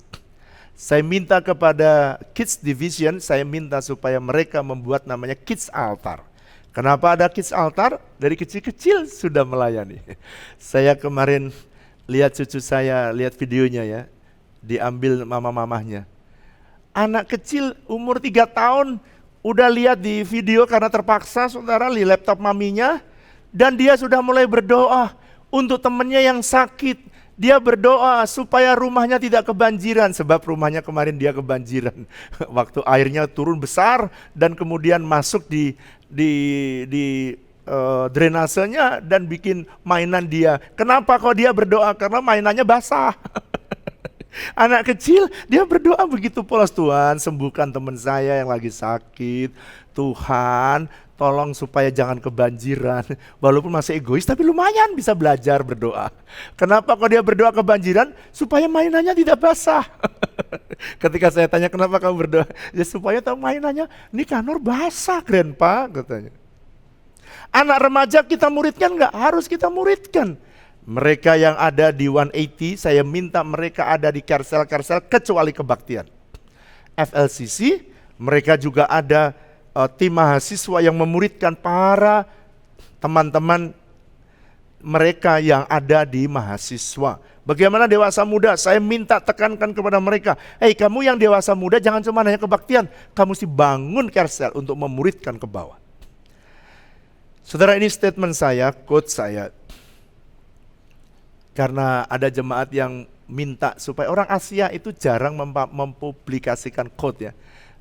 Saya minta kepada kids division, saya minta supaya mereka membuat namanya kids altar. Kenapa ada kids altar? Dari kecil-kecil sudah melayani. Saya kemarin lihat cucu saya, lihat videonya ya, diambil mama-mamahnya. Anak kecil umur 3 tahun udah lihat di video karena terpaksa saudara di laptop maminya, dan dia sudah mulai berdoa untuk temannya yang sakit. Dia berdoa supaya rumahnya tidak kebanjiran, sebab rumahnya kemarin dia kebanjiran. Waktu airnya turun besar dan kemudian masuk di drainasenya dan bikin mainan dia. Kenapa kok dia berdoa? Karena mainannya basah. Anak kecil dia berdoa begitu polos, Tuhan sembuhkan teman saya yang lagi sakit. Tuhan tolong supaya jangan kebanjiran. Walaupun masih egois tapi lumayan bisa belajar berdoa. Kenapa kok dia berdoa kebanjiran? Supaya mainannya tidak basah. Ketika saya tanya kenapa kamu berdoa? Ya supaya tahu mainannya, ini kanor basah Grandpa katanya. Anak remaja kita muridkan enggak? Harus kita muridkan. Mereka yang ada di 180, saya minta mereka ada di Kersel-Kersel kecuali kebaktian. FLCC, mereka juga ada tim mahasiswa yang memuridkan para teman-teman mereka yang ada di mahasiswa. Bagaimana dewasa muda? Saya minta tekankan kepada mereka, kamu yang dewasa muda jangan cuma hanya kebaktian, kamu mesti bangun Kersel untuk memuridkan ke bawah. Saudara, ini statement saya, quote saya. Karena ada jemaat yang minta supaya orang Asia itu jarang mempublikasikan quote ya.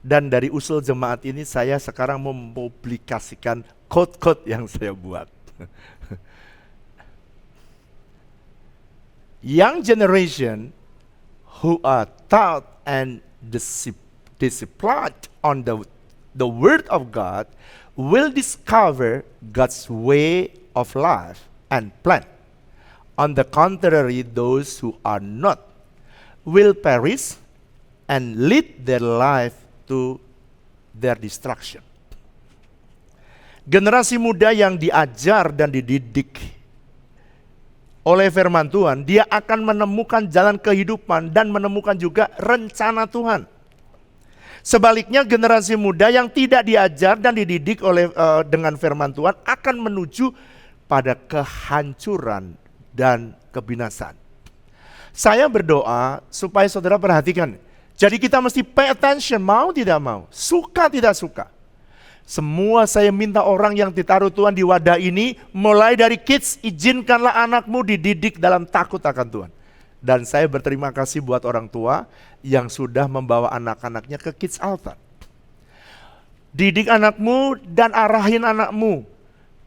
Dan dari usul jemaat ini saya sekarang mempublikasikan quote-quote yang saya buat. Young generation who are taught and disciplined on the word of God will discover God's way of life and plan. On the contrary, those who are not will perish and lead their life to their destruction. Generasi muda yang diajar dan dididik oleh firman Tuhan, dia akan menemukan jalan kehidupan dan menemukan juga rencana Tuhan. Sebaliknya generasi muda yang tidak diajar dan dididik dengan firman Tuhan akan menuju pada kehancuran dan kebinasaan. Saya berdoa supaya saudara perhatikan. Jadi kita mesti pay attention, mau tidak mau, suka tidak suka. Semua saya minta orang yang ditaruh Tuhan di wadah ini, mulai dari kids, izinkanlah anakmu dididik dalam takut akan Tuhan. Dan saya berterima kasih buat orang tua yang sudah membawa anak-anaknya ke Kids Altar. Didik anakmu dan arahin anakmu.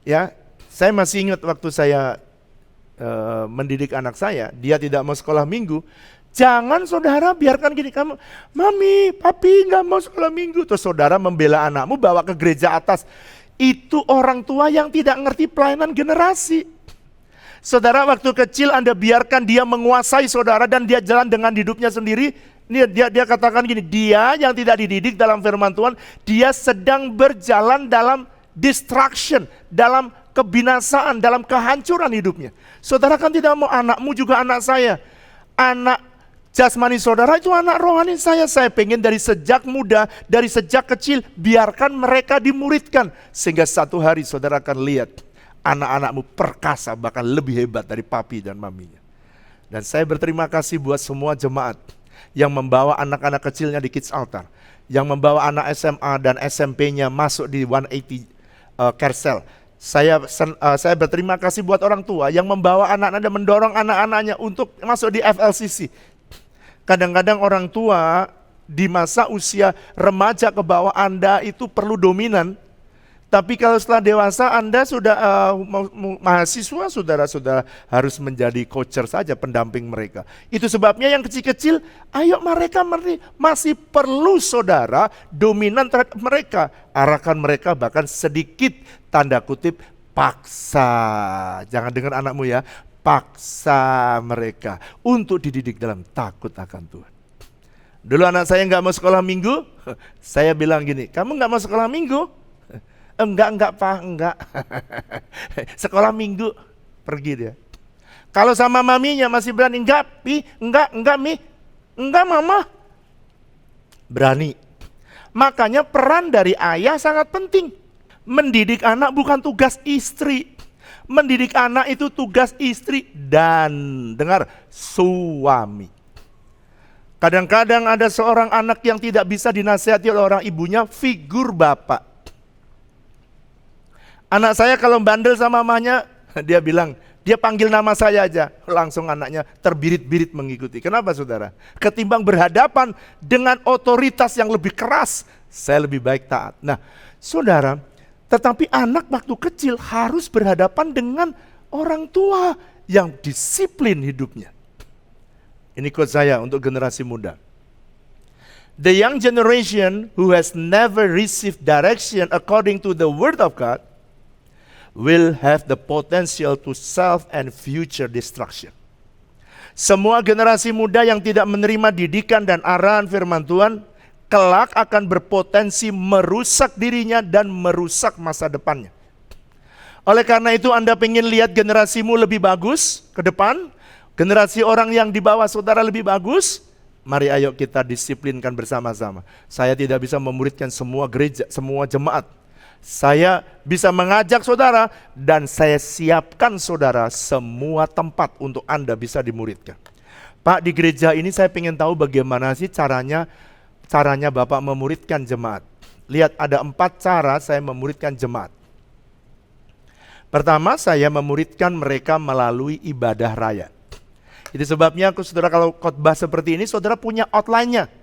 Ya, saya masih ingat waktu saya mendidik anak saya, dia tidak mau sekolah minggu. Jangan saudara biarkan gini, kamu, mami, papi nggak mau sekolah minggu. Terus saudara membela anakmu bawa ke gereja atas. Itu orang tua yang tidak ngerti pelayanan generasi. Saudara waktu kecil Anda biarkan dia menguasai saudara dan dia jalan dengan hidupnya sendiri. Dia katakan gini, dia yang tidak dididik dalam firman Tuhan, dia sedang berjalan dalam destruction, dalam kebinasaan, dalam kehancuran hidupnya. Saudara kan tidak mau anakmu juga anak saya. Anak jasmani saudara itu anak rohani saya. Saya pengen dari sejak muda, dari sejak kecil, biarkan mereka dimuridkan. Sehingga satu hari saudara akan lihat anak-anakmu perkasa, bahkan lebih hebat dari papi dan maminya. Dan saya berterima kasih buat semua jemaat yang membawa anak-anak kecilnya di Kids Altar, yang membawa anak SMA dan SMP-nya masuk di 180 Carousel. Saya berterima kasih buat orang tua yang membawa anak-anak dan mendorong anak-anaknya untuk masuk di FLCC. Kadang-kadang orang tua di masa usia remaja ke bawah Anda itu perlu dominan. Tapi kalau setelah dewasa Anda sudah mahasiswa, saudara-saudara harus menjadi coacher saja, pendamping mereka. Itu sebabnya yang kecil-kecil, ayo mereka masih perlu saudara dominan terhadap mereka. Arahkan mereka bahkan sedikit tanda kutip paksa. Jangan dengar anakmu ya, paksa mereka untuk dididik dalam takut akan Tuhan. Dulu anak saya nggak mau sekolah minggu, saya bilang gini, kamu nggak mau sekolah minggu? Enggak Pak, enggak. Sekolah minggu, pergi dia. Kalau sama maminya masih berani, enggak Pi, enggak Mi, enggak Mama. Berani. Makanya peran dari ayah sangat penting. Mendidik anak bukan tugas istri. Mendidik anak itu tugas istri dan, dengar, suami. Kadang-kadang ada seorang anak yang tidak bisa dinasihati oleh orang ibunya, figur bapak. Anak saya kalau bandel sama mamanya, dia bilang, dia panggil nama saya aja, langsung anaknya terbirit-birit mengikuti. Kenapa saudara? Ketimbang berhadapan dengan otoritas yang lebih keras, saya lebih baik taat. Nah saudara, tetapi anak waktu kecil harus berhadapan dengan orang tua yang disiplin hidupnya. Ini quote saya untuk generasi muda. The young generation who has never received direction according to the word of God will have the potential to self and future destruction. Semua generasi muda yang tidak menerima didikan dan arahan firman Tuhan, kelak akan berpotensi merusak dirinya dan merusak masa depannya. Oleh karena itu Anda ingin lihat generasimu lebih bagus ke depan, generasi orang yang di bawah saudara lebih bagus, mari ayo kita disiplinkan bersama-sama. Saya tidak bisa memuridkan semua gereja, semua jemaat. Saya bisa mengajak saudara dan saya siapkan saudara semua tempat untuk Anda bisa dimuridkan. Pak, di gereja ini saya ingin tahu bagaimana sih caranya Bapak memuridkan jemaat. Lihat, ada 4 cara saya memuridkan jemaat. Pertama, saya memuridkan mereka melalui ibadah raya. Itu sebabnya saudara kalau khotbah seperti ini saudara punya outline-nya.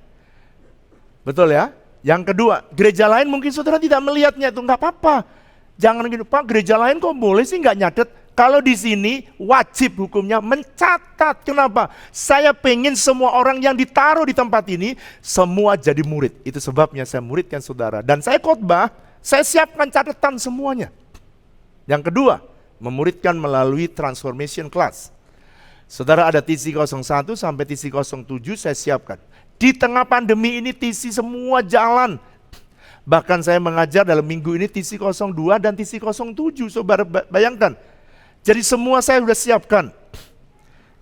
Betul ya? Yang kedua, gereja lain mungkin saudara tidak melihatnya, itu nggak apa-apa. Jangan gini, Pak, gereja lain kok boleh sih nggak nyatet? Kalau di sini wajib hukumnya mencatat. Kenapa? Saya pengen semua orang yang ditaruh di tempat ini semua jadi murid. Itu sebabnya saya muridkan saudara. Dan saya khotbah, saya siapkan catatan semuanya. Yang kedua, memuridkan melalui transformation class. Saudara ada TC01 sampai TC07 saya siapkan. Di tengah pandemi ini TC semua jalan. Bahkan saya mengajar dalam minggu ini TC 02 dan TC 07, saudara bayangkan. Jadi semua saya sudah siapkan.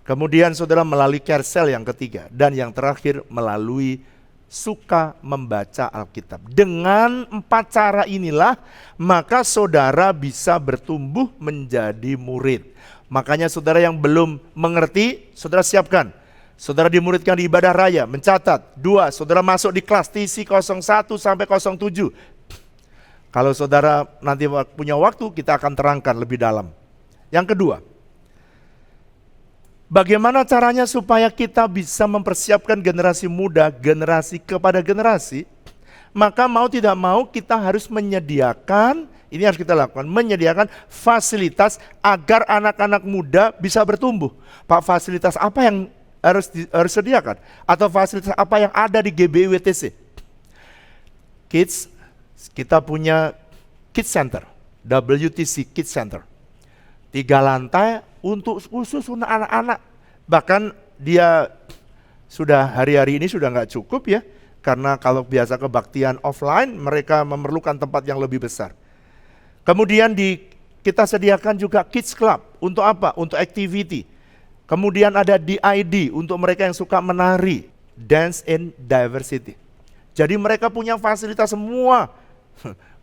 Kemudian saudara melalui Kersel yang ketiga. Dan yang terakhir melalui suka membaca Alkitab. Dengan 4 cara inilah, maka saudara bisa bertumbuh menjadi murid. Makanya saudara yang belum mengerti, saudara siapkan. Saudara dimuridkan di ibadah raya, mencatat. 2, saudara masuk di kelas TC 01 sampai 07. Kalau saudara nanti punya waktu, kita akan terangkan lebih dalam. Yang kedua, bagaimana caranya supaya kita bisa mempersiapkan generasi muda, generasi kepada generasi? Maka mau tidak mau kita harus menyediakan, ini harus kita lakukan, menyediakan fasilitas agar anak-anak muda bisa bertumbuh. Pak, fasilitas apa yang harus sediakan? Atau fasilitas apa yang ada di GBI WTC? Kids, kita punya Kids Center, WTC Kids Center. 3 lantai untuk khusus anak-anak. Bahkan dia sudah hari-hari ini sudah nggak cukup ya. Karena kalau biasa kebaktian offline, mereka memerlukan tempat yang lebih besar. Kemudian kita sediakan juga Kids Club. Untuk apa? Untuk activity. Kemudian ada DID untuk mereka yang suka menari, Dance in Diversity. Jadi mereka punya fasilitas semua,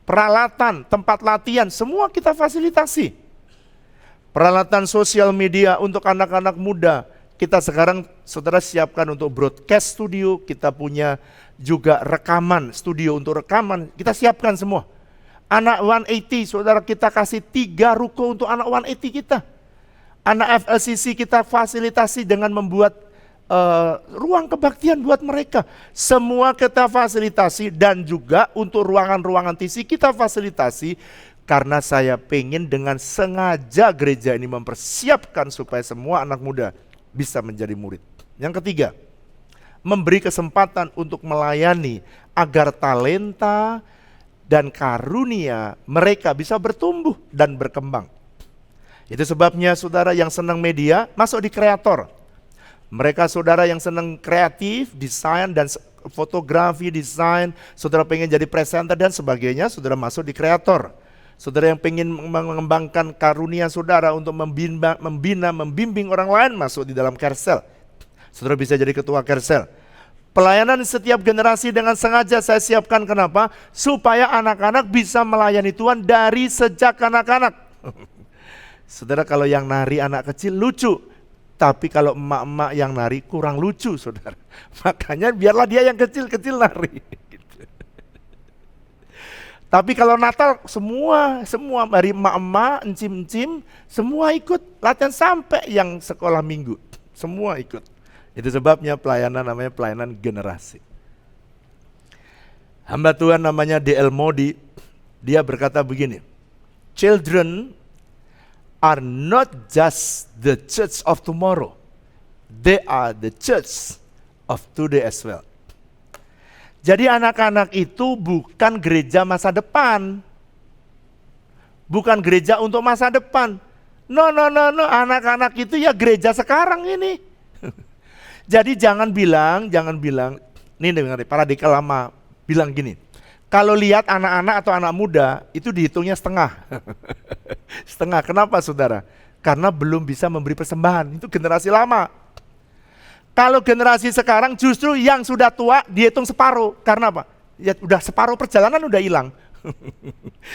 peralatan, tempat latihan, semua kita fasilitasi. Peralatan sosial media untuk anak-anak muda, kita sekarang saudara siapkan untuk broadcast studio, kita punya juga rekaman, studio untuk rekaman, kita siapkan semua. Anak 180, saudara kita kasih 3 ruko untuk anak 180 kita. Anak FLCC kita fasilitasi dengan membuat ruang kebaktian buat mereka. Semua kita fasilitasi dan juga untuk ruangan-ruangan TC kita fasilitasi karena saya pengen dengan sengaja gereja ini mempersiapkan supaya semua anak muda bisa menjadi murid. Yang ketiga, memberi kesempatan untuk melayani agar talenta dan karunia mereka bisa bertumbuh dan berkembang. Itu sebabnya saudara yang senang media masuk di kreator. Mereka saudara yang senang kreatif, desain dan fotografi, desain, saudara pengen jadi presenter dan sebagainya, saudara masuk di kreator. Saudara yang pengen mengembangkan karunia saudara untuk membimbing orang lain masuk di dalam Kersel. Saudara bisa jadi ketua Kersel. Pelayanan setiap generasi dengan sengaja saya siapkan, kenapa? Supaya anak-anak bisa melayani Tuhan dari sejak anak-anak. Saudara, kalau yang nari anak kecil lucu, tapi kalau emak-emak yang nari kurang lucu, saudara. Makanya biarlah dia yang kecil-kecil nari. Gitu. Tapi kalau Natal semua dari emak-emak, encim-encim, semua ikut latihan sampai yang sekolah minggu, semua ikut. Itu sebabnya pelayanan namanya pelayanan generasi. Hamba Tuhan namanya D.L. Modi, dia berkata begini, children are not just the church of tomorrow, they are the church of today as well. Jadi anak-anak itu bukan gereja masa depan, bukan gereja untuk masa depan. No, anak-anak itu ya gereja sekarang ini. Jadi jangan bilang, ini dengar paradigma lama bilang gini, kalau lihat anak-anak atau anak muda itu dihitungnya setengah. Setengah, kenapa saudara? Karena belum bisa memberi persembahan, itu generasi lama. Kalau generasi sekarang justru yang sudah tua dihitung separuh, karena apa? Ya udah separuh perjalanan udah hilang.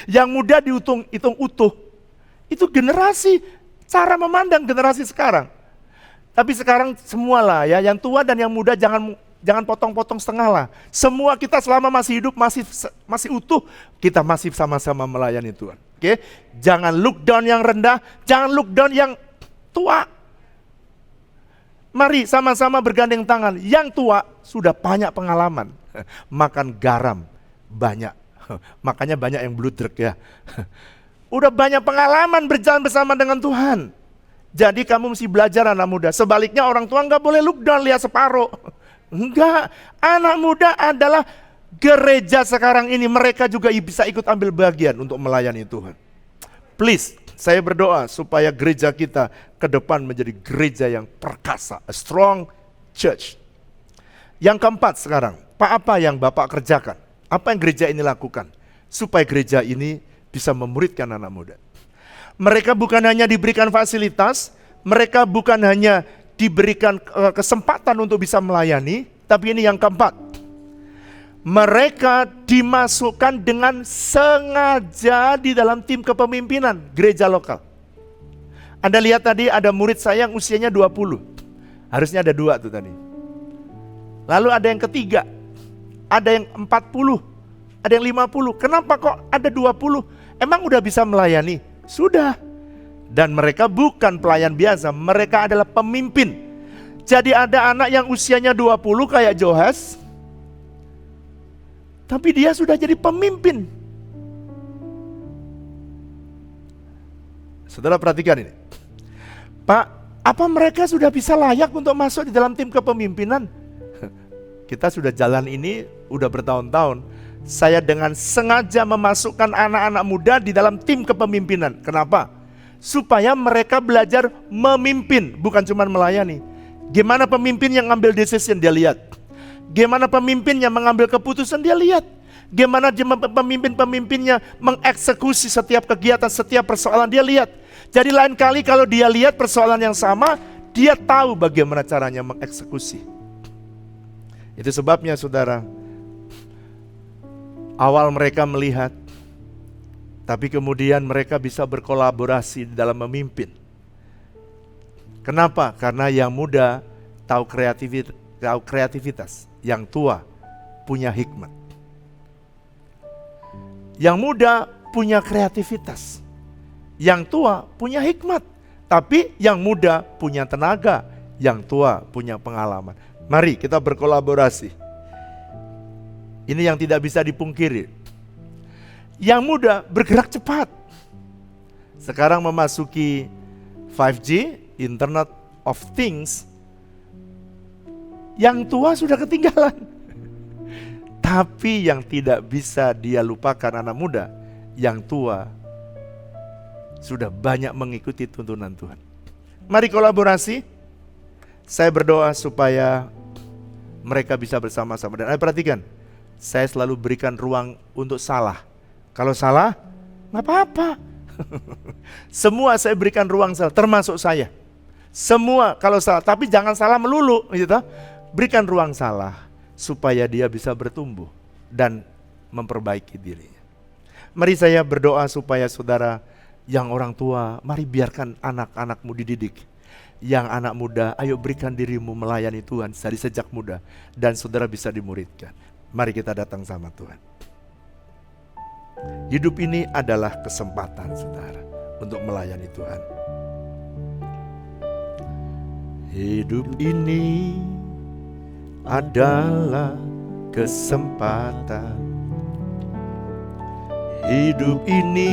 Yang muda dihitung utuh. Itu generasi, cara memandang generasi sekarang. Tapi sekarang semualah ya, yang tua dan yang muda jangan potong-potong setengah lah. Semua kita selama masih hidup, masih utuh, kita masih sama-sama melayani Tuhan. Oke? Jangan look down yang rendah, jangan look down yang tua. Mari sama-sama bergandeng tangan. Yang tua sudah banyak pengalaman, makan garam banyak. Makanya banyak yang bludrek ya. Udah banyak pengalaman berjalan bersama dengan Tuhan. Jadi kamu mesti belajar anak muda. Sebaliknya orang tua nggak boleh look down, lihat separuh. Enggak, anak muda adalah gereja sekarang ini. Mereka juga bisa ikut ambil bagian untuk melayani Tuhan. Please, saya berdoa supaya gereja kita ke depan menjadi gereja yang perkasa. A strong church. Yang keempat sekarang, Pak, apa yang Bapak kerjakan? Apa yang gereja ini lakukan? Supaya gereja ini bisa memuridkan anak muda. Mereka bukan hanya diberikan fasilitas, mereka bukan hanya diberikan kesempatan untuk bisa melayani, tapi ini yang keempat. Mereka dimasukkan dengan sengaja di dalam tim kepemimpinan gereja lokal. Anda lihat tadi ada murid saya yang usianya 20. Harusnya ada 2 tuh tadi. Lalu ada yang ketiga, ada yang 40, ada yang 50. Kenapa kok ada 20? Emang udah bisa melayani? Sudah. Dan mereka bukan pelayan biasa, mereka adalah pemimpin. Jadi ada anak yang usianya 20 kayak Joas, tapi dia sudah jadi pemimpin. Saudara perhatikan ini. Pak, apa mereka sudah bisa layak untuk masuk di dalam tim kepemimpinan? Kita sudah jalan ini udah bertahun-tahun. Saya dengan sengaja memasukkan anak-anak muda di dalam tim kepemimpinan. Kenapa? Supaya mereka belajar memimpin, bukan cuma melayani. Gimana pemimpin yang ngambil decision, dia lihat. Gimana pemimpin yang mengambil keputusan, dia lihat. Gimana pemimpin-pemimpinnya mengeksekusi setiap kegiatan, setiap persoalan, dia lihat. Jadi lain kali kalau dia lihat persoalan yang sama, dia tahu bagaimana caranya mengeksekusi. Itu sebabnya saudara, awal mereka melihat, tapi kemudian mereka bisa berkolaborasi dalam memimpin. Kenapa? Karena yang muda tahu kreativitas, yang tua punya hikmat. Yang muda punya kreativitas, yang tua punya hikmat. Tapi yang muda punya tenaga, yang tua punya pengalaman. Mari kita berkolaborasi. Ini yang tidak bisa dipungkiri. Yang muda bergerak cepat. Sekarang memasuki 5G, Internet of Things. Yang tua sudah ketinggalan. Tapi yang tidak bisa dia lupakan anak muda, yang tua sudah banyak mengikuti tuntunan Tuhan. Mari kolaborasi. Saya berdoa supaya mereka bisa bersama-sama. Dan perhatikan, saya selalu berikan ruang untuk salah. Kalau salah, nggak apa-apa. Semua saya berikan ruang salah, termasuk saya. Semua kalau salah, tapi jangan salah melulu, gitu. Berikan ruang salah supaya dia bisa bertumbuh dan memperbaiki dirinya. Mari saya berdoa supaya saudara yang orang tua, mari biarkan anak-anakmu dididik. Yang anak muda, ayo berikan dirimu melayani Tuhan dari sejak muda, dan saudara bisa dimuridkan. Mari kita datang sama Tuhan. Hidup ini adalah kesempatan saudara untuk melayani Tuhan. Hidup ini adalah kesempatan. Hidup ini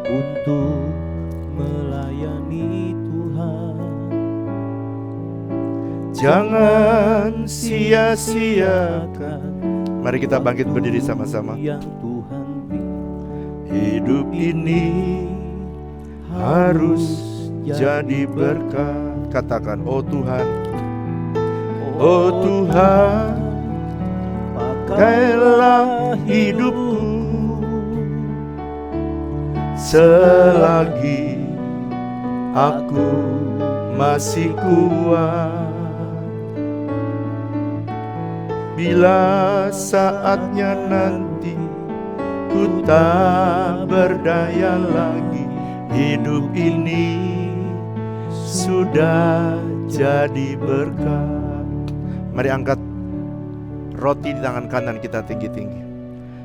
untuk melayani Tuhan. Jangan sia-siakan. Mari kita bangkit berdiri sama-sama. Yang Tuhan beri. Hidup ini harus jadi berkat. Katakan, oh Tuhan, oh Tuhan, pakailah hidupku selagi aku masih kuat. Bila saatnya nanti ku tak berdaya lagi, hidup ini sudah jadi berkat. Mari angkat roti di tangan kanan kita tinggi-tinggi.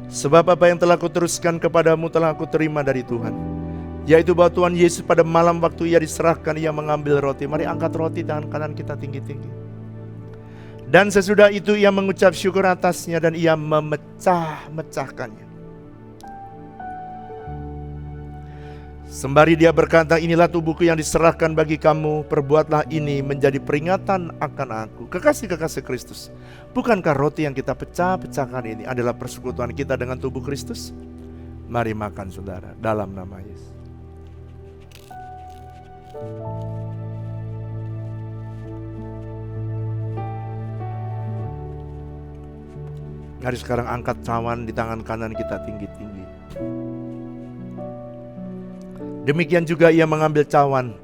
Sebab apa yang telah kuteruskan kepadamu telah aku terima dari Tuhan, yaitu bahwa Tuhan Yesus pada malam waktu ia diserahkan, ia mengambil roti. Mari angkat roti tangan kanan kita tinggi-tinggi. Dan sesudah itu ia mengucap syukur atasnya dan ia memecah-mecahkannya. Sembari dia berkata, inilah tubuhku yang diserahkan bagi kamu, perbuatlah ini menjadi peringatan akan aku. Kekasih-kekasih Kristus, bukankah roti yang kita pecah-pecahkan ini adalah persekutuan kita dengan tubuh Kristus? Mari makan saudara, dalam nama Yesus. Mari sekarang angkat cawan di tangan kanan kita tinggi-tinggi. Demikian juga ia mengambil cawan.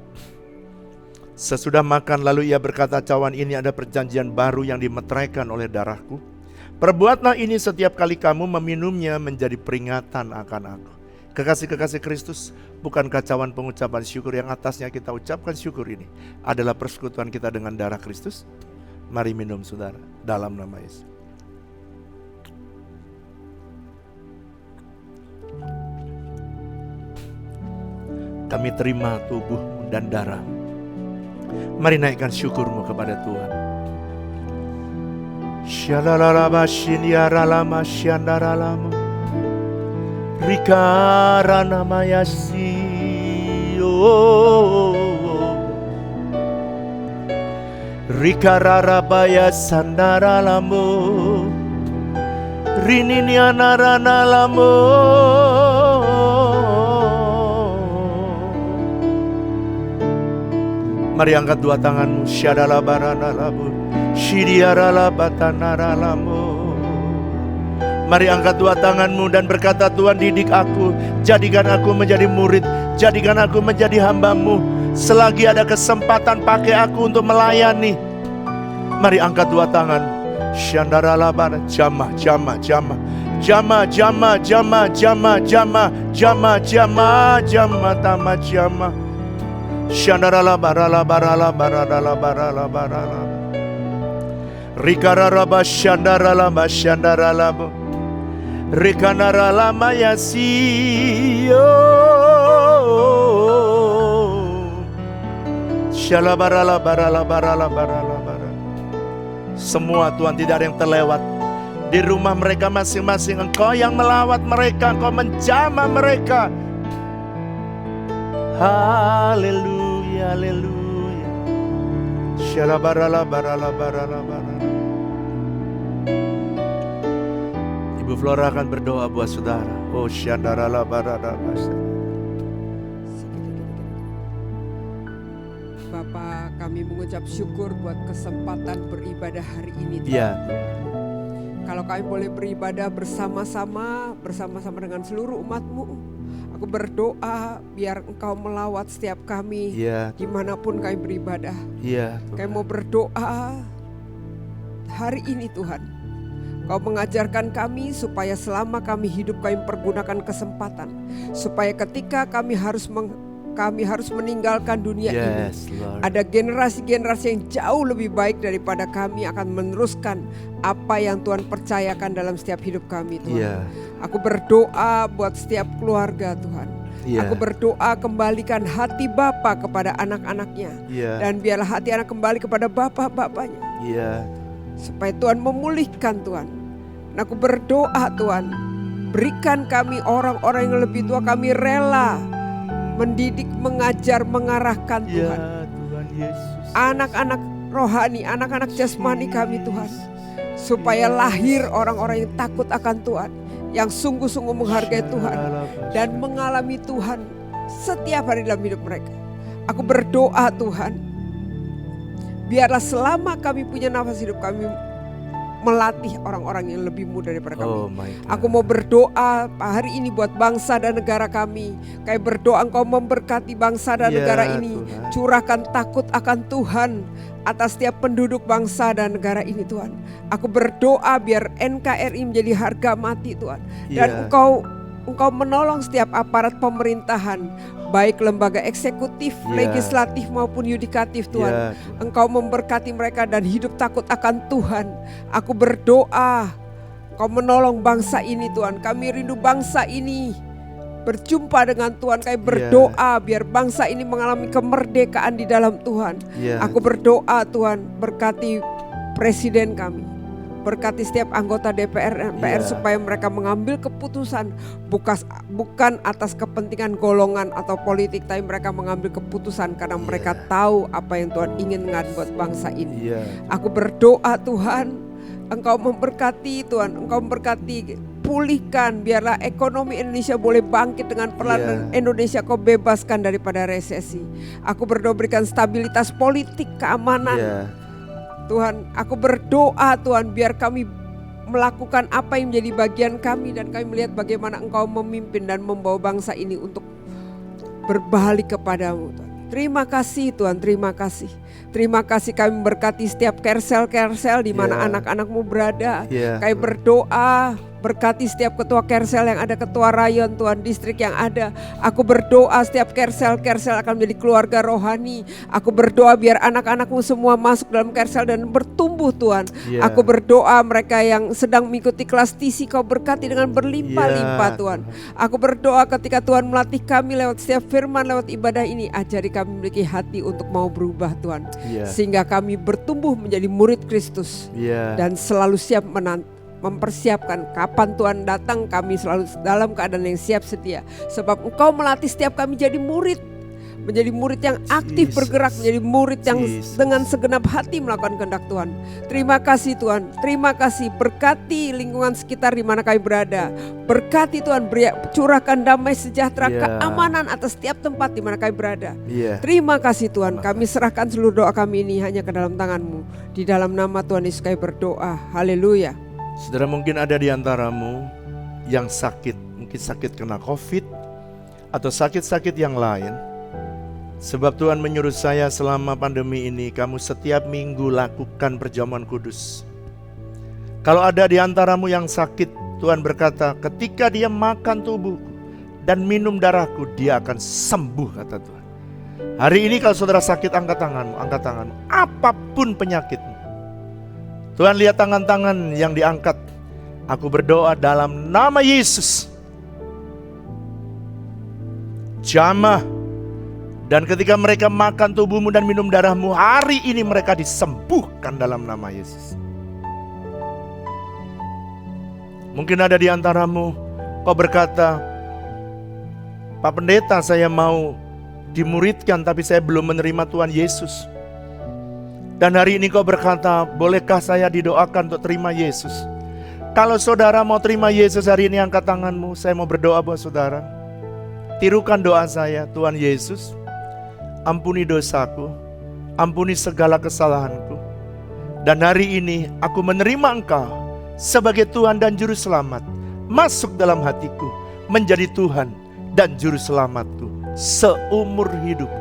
Sesudah makan lalu ia berkata, cawan ini ada perjanjian baru yang dimeteraikan oleh darahku. Perbuatlah ini setiap kali kamu meminumnya menjadi peringatan akan aku. Kekasih-kekasih Kristus, bukankah cawan pengucapan syukur yang atasnya kita ucapkan syukur ini adalah persekutuan kita dengan darah Kristus? Mari minum saudara, dalam nama Yesus. Kami terima tubuhmu dan darahmu. Mari naikkan syukurmu kepada Tuhan. Shalalala shindiaralama shandaralama Rikarana mayasi Rikararabaya sandaralamo Rininianaranalamo Mari angkat dua tanganmu. Syadalabaranalamu Shidiaralabatanaralamu. Mari angkat dua tanganmu dan berkata, Tuhan didik aku, jadikan aku menjadi murid, jadikan aku menjadi hamba-Mu. Selagi ada kesempatan pakai aku untuk melayani. Mari angkat dua tangan. Shandaralabara jama jama jama jama jama jama jama jama jama jama jama tama jama Shandaralabara Rikararaba shandaralaba shandaralaba Rikanaralama yasiyo Shalabaralabaralabaralabaralabara. Semua Tuhan, tidak ada yang terlewat. Di rumah mereka masing-masing Engkau yang melawat mereka, Engkau menjamah mereka. Haleluya, haleluya. Shalabaralabaralabaralabara. Ibu Flora akan berdoa buat saudara. Oh shandaralabaralabara. Bapa, kami mengucap syukur buat kesempatan beribadah hari ini. Iya. Kalau kami boleh beribadah bersama-sama dengan seluruh umat-Mu, aku berdoa biar Engkau melawat setiap kami, Iya. dimanapun kami beribadah. Iya. Kami mau berdoa hari ini Tuhan, Kau mengajarkan kami supaya selama kami hidup kami pergunakan kesempatan, supaya ketika kami harus meninggalkan dunia ini, Lord. ada generasi-generasi yang jauh lebih baik daripada kami akan meneruskan apa yang Tuhan percayakan dalam setiap hidup kami Tuhan. Iya. Aku berdoa buat setiap keluarga Tuhan. Iya. Aku berdoa kembalikan hati Bapa kepada anak-anaknya. Iya. Dan biarlah hati anak kembali kepada bapak-bapaknya. Iya. Supaya Tuhan memulihkan Tuhan. Dan aku berdoa Tuhan, berikan kami orang-orang yang lebih tua, kami rela mendidik, mengajar, mengarahkan Tuhan. Ya, Tuhan Yesus. Anak-anak rohani, anak-anak jasmani kami Tuhan. Supaya lahir orang-orang yang takut akan Tuhan, yang sungguh-sungguh menghargai Tuhan dan mengalami Tuhan setiap hari dalam hidup mereka. Aku berdoa Tuhan, biarlah selama kami punya nafas hidup kami melatih orang-orang yang lebih muda daripada kami. Oh my God. Aku mau berdoa hari ini buat bangsa dan negara kami. Kayak berdoa Engkau memberkati bangsa dan Ya, negara ini. Tuhan. Curahkan takut akan Tuhan atas setiap penduduk bangsa dan negara ini Tuhan. Aku berdoa biar NKRI menjadi harga mati Tuhan. Dan Ya. Engkau menolong setiap aparat pemerintahan, baik lembaga eksekutif, Ya. legislatif maupun yudikatif Tuhan. Ya, Engkau memberkati mereka dan hidup takut akan Tuhan. Aku berdoa Engkau menolong bangsa ini Tuhan. Kami rindu bangsa ini berjumpa dengan Tuhan. Kami berdoa biar bangsa ini mengalami kemerdekaan di dalam Tuhan. Ya. Aku berdoa Tuhan, berkati presiden kami, berkati setiap anggota DPR dan MPR supaya mereka mengambil keputusan bukan atas kepentingan golongan atau politik, tapi mereka mengambil keputusan karena mereka tahu apa yang Tuhan inginkan buat bangsa ini. Ya. Aku berdoa Tuhan, Engkau memberkati Tuhan, Engkau memberkati, pulihkan, biarlah ekonomi Indonesia boleh bangkit dengan perlahan dan Indonesia Kau bebaskan daripada resesi. Aku berdoa berikan stabilitas politik, keamanan. Ya. Tuhan, aku berdoa Tuhan biar kami melakukan apa yang menjadi bagian kami, dan kami melihat bagaimana Engkau memimpin dan membawa bangsa ini untuk berbalik kepadamu, Tuhan. Terima kasih Tuhan, terima kasih. Terima kasih, kami berkati setiap kersel-kersel di mana anak-anak-Mu berada. Kami berdoa, berkati setiap ketua kersel yang ada, ketua rayon Tuhan, distrik yang ada. Aku berdoa setiap kersel-kersel akan menjadi keluarga rohani. Aku berdoa biar anak-anak-Mu semua masuk dalam kersel dan bertumbuh Tuhan. Aku berdoa mereka yang sedang mengikuti kelas TC, Kau berkati dengan berlimpah-limpah Tuhan. Aku berdoa ketika Tuhan melatih kami lewat setiap firman, lewat ibadah ini, ajari kami memiliki hati untuk mau berubah Tuhan. Sehingga kami bertumbuh menjadi murid Kristus dan selalu siap mempersiapkan kapan Tuhan datang. Kami selalu dalam keadaan yang siap sedia, sebab Engkau melatih setiap kami jadi murid, menjadi murid yang aktif bergerak, menjadi murid yang dengan segenap hati melakukan kehendak Tuhan. Terima kasih Tuhan, terima kasih. Berkati lingkungan sekitar di mana kami berada. Berkati Tuhan, curahkan damai sejahtera, keamanan atas setiap tempat di mana kami berada. Terima kasih Tuhan, kami serahkan seluruh doa kami ini hanya ke dalam tangan-Mu. Di dalam nama Tuhan Yesus kami berdoa, haleluya. Saudara, mungkin ada di antaramu yang sakit, mungkin sakit kena COVID atau sakit-sakit yang lain. Sebab Tuhan menyuruh saya selama pandemi ini, kamu setiap minggu lakukan perjamuan kudus. Kalau ada di antaramu yang sakit, Tuhan berkata, ketika dia makan tubuhku dan minum darahku, dia akan sembuh, kata Tuhan. Hari ini kalau saudara sakit, angkat tanganmu, angkat tanganmu. Apapun penyakitmu, Tuhan lihat tangan-tangan yang diangkat. Aku berdoa dalam nama Yesus. Jamah. Dan ketika mereka makan tubuhmu dan minum darahmu, hari ini mereka disembuhkan dalam nama Yesus. Mungkin ada di antaramu, kau berkata, Pak Pendeta, saya mau dimuridkan tapi saya belum menerima Tuhan Yesus. Dan hari ini kau berkata, bolehkah saya didoakan untuk terima Yesus? Kalau saudara mau terima Yesus hari ini, angkat tanganmu. Saya mau berdoa buat saudara. Tirukan doa saya. Tuhan Yesus, ampuni dosaku, ampuni segala kesalahanku. Dan hari ini aku menerima Engkau sebagai Tuhan dan Juru Selamat. Masuk dalam hatiku, menjadi Tuhan dan Juru Selamatku seumur hidupku.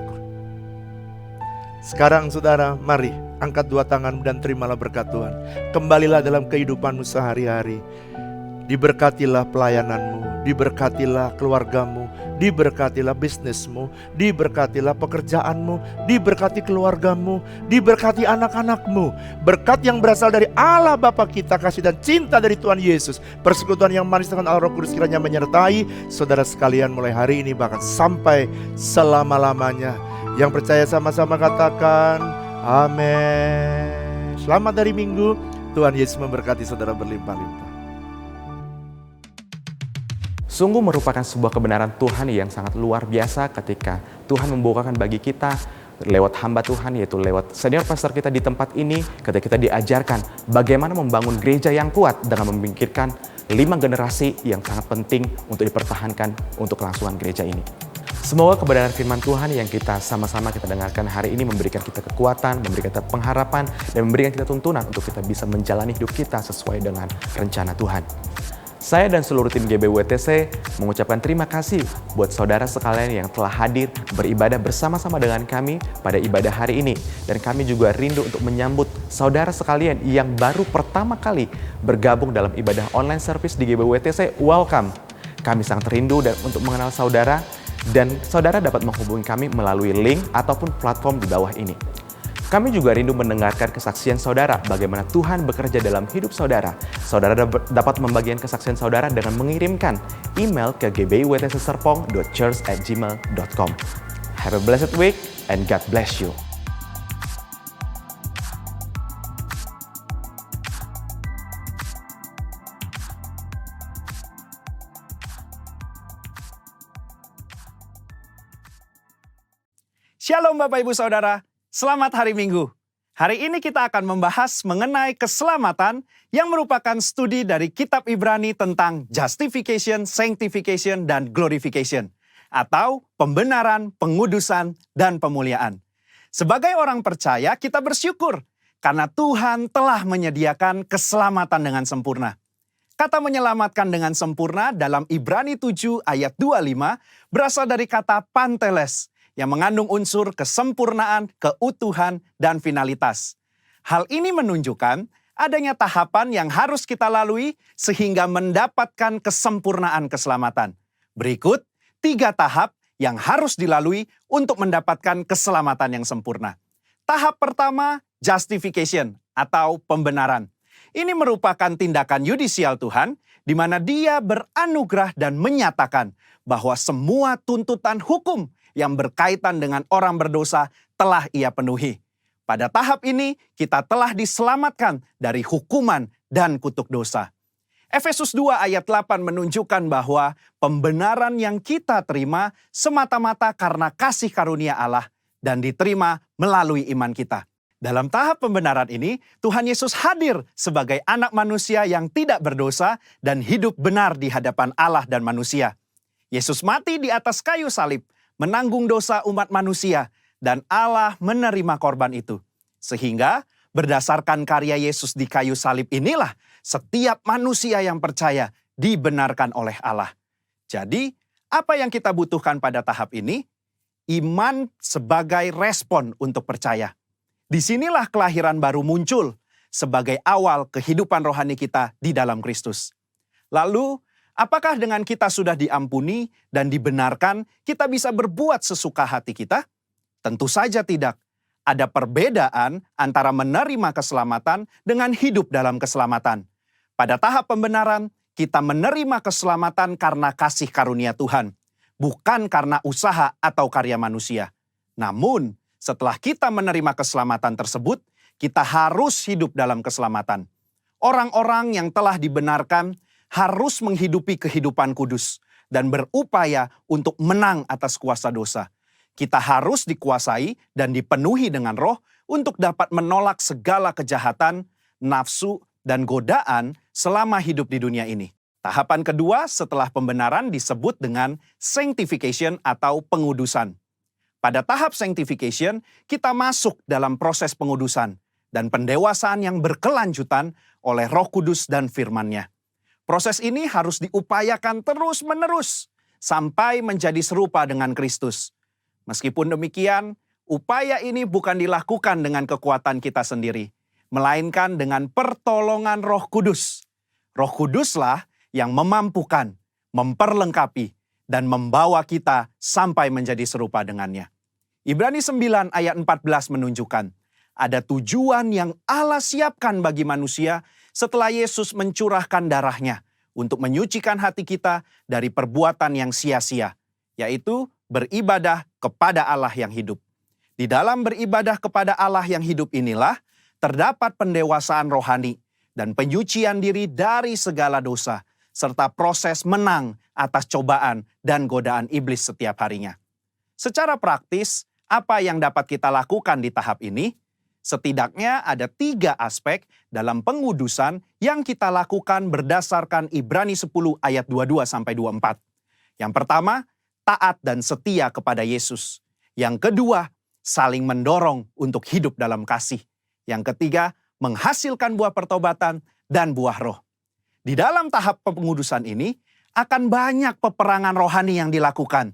Sekarang saudara, mari angkat dua tangan dan terimalah berkat Tuhan. Kembalilah dalam kehidupanmu sehari-hari. Diberkatilah pelayananmu, diberkatilah keluargamu, diberkatilah bisnismu, diberkatilah pekerjaanmu, diberkati keluargamu, diberkati anak-anakmu. Berkat yang berasal dari Allah Bapa kita, kasih dan cinta dari Tuhan Yesus, persekutuan yang manis dengan Allah Roh Kudus kiranya menyertai saudara sekalian mulai hari ini bahkan sampai selama-lamanya. Yang percaya sama-sama katakan amin. Selamat hari Minggu. Tuhan Yesus memberkati saudara berlimpah-limpah. Sungguh merupakan sebuah kebenaran Tuhan yang sangat luar biasa ketika Tuhan membukakan bagi kita lewat hamba Tuhan, yaitu lewat senior pastor kita di tempat ini, ketika kita diajarkan bagaimana membangun gereja yang kuat dengan memikirkan 5 generasi yang sangat penting untuk dipertahankan untuk kelangsungan gereja ini. Semoga kebenaran firman Tuhan yang kita sama-sama kita dengarkan hari ini memberikan kita kekuatan, memberikan kita pengharapan, dan memberikan kita tuntunan untuk kita bisa menjalani hidup kita sesuai dengan rencana Tuhan. Saya dan seluruh tim GBWTC mengucapkan terima kasih buat saudara sekalian yang telah hadir beribadah bersama-sama dengan kami pada ibadah hari ini. Dan kami juga rindu untuk menyambut saudara sekalian yang baru pertama kali bergabung dalam ibadah online service di GBWTC. Welcome! Kami sangat rindu dan untuk mengenal saudara, dan saudara dapat menghubungi kami melalui link ataupun platform di bawah ini. Kami juga rindu mendengarkan kesaksian saudara, bagaimana Tuhan bekerja dalam hidup saudara. Saudara dapat membagikan kesaksian saudara dengan mengirimkan email ke gbwtcserpong.church@gmail.com. Have a blessed week and God bless you. Shalom Bapak Ibu Saudara. Selamat hari Minggu. Hari ini kita akan membahas mengenai keselamatan yang merupakan studi dari kitab Ibrani tentang justification, sanctification, dan glorification. Atau pembenaran, pengudusan, dan pemuliaan. Sebagai orang percaya, kita bersyukur Karena Tuhan telah menyediakan keselamatan dengan sempurna. Kata menyelamatkan dengan sempurna dalam Ibrani 7 ayat 25 berasal dari kata panteles yang mengandung unsur kesempurnaan, keutuhan, dan finalitas. Hal ini menunjukkan adanya tahapan yang harus kita lalui sehingga mendapatkan kesempurnaan keselamatan. Berikut 3 tahap yang harus dilalui untuk mendapatkan keselamatan yang sempurna. Tahap pertama, justification atau pembenaran. Ini merupakan tindakan yudisial Tuhan di mana Dia beranugerah dan menyatakan bahwa semua tuntutan hukum yang berkaitan dengan orang berdosa telah Ia penuhi. Pada tahap ini, kita telah diselamatkan dari hukuman dan kutuk dosa. Efesus 2 ayat 8 menunjukkan bahwa pembenaran yang kita terima semata-mata karena kasih karunia Allah dan diterima melalui iman kita. Dalam tahap pembenaran ini, Tuhan Yesus hadir sebagai anak manusia yang tidak berdosa dan hidup benar di hadapan Allah dan manusia. Yesus mati di atas kayu salib, menanggung dosa umat manusia, dan Allah menerima korban itu. Sehingga berdasarkan karya Yesus di kayu salib inilah setiap manusia yang percaya dibenarkan oleh Allah. Jadi, apa yang kita butuhkan pada tahap ini? Iman sebagai respon untuk percaya. Disinilah kelahiran baru muncul sebagai awal kehidupan rohani kita di dalam Kristus. Lalu, apakah dengan kita sudah diampuni dan dibenarkan, kita bisa berbuat sesuka hati kita? Tentu saja tidak. Ada perbedaan antara menerima keselamatan dengan hidup dalam keselamatan. Pada tahap pembenaran, kita menerima keselamatan karena kasih karunia Tuhan, bukan karena usaha atau karya manusia. Namun, setelah kita menerima keselamatan tersebut, kita harus hidup dalam keselamatan. Orang-orang yang telah dibenarkan harus menghidupi kehidupan kudus dan berupaya untuk menang atas kuasa dosa. Kita harus dikuasai dan dipenuhi dengan Roh untuk dapat menolak segala kejahatan, nafsu, dan godaan selama hidup di dunia ini. Tahapan kedua setelah pembenaran disebut dengan sanctification atau pengudusan. Pada tahap sanctification, kita masuk dalam proses pengudusan dan pendewasaan yang berkelanjutan oleh Roh Kudus dan firman-Nya. Proses ini harus diupayakan terus-menerus sampai menjadi serupa dengan Kristus. Meskipun demikian, upaya ini bukan dilakukan dengan kekuatan kita sendiri, melainkan dengan pertolongan Roh Kudus. Roh Kuduslah yang memampukan, memperlengkapi, dan membawa kita sampai menjadi serupa dengannya. Ibrani 9 ayat 14 menunjukkan, ada tujuan yang Allah siapkan bagi manusia setelah Yesus mencurahkan darahnya untuk menyucikan hati kita dari perbuatan yang sia-sia, yaitu beribadah kepada Allah yang hidup. Di dalam beribadah kepada Allah yang hidup inilah terdapat pendewasaan rohani dan penyucian diri dari segala dosa, serta proses menang atas cobaan dan godaan iblis setiap harinya. Secara praktis, apa yang dapat kita lakukan di tahap ini? Setidaknya ada 3 aspek dalam pengudusan yang kita lakukan berdasarkan Ibrani 10 ayat 22-24. Yang pertama, taat dan setia kepada Yesus. Yang kedua, saling mendorong untuk hidup dalam kasih. Yang ketiga, menghasilkan buah pertobatan dan buah roh. Di dalam tahap pengudusan ini, akan banyak peperangan rohani yang dilakukan.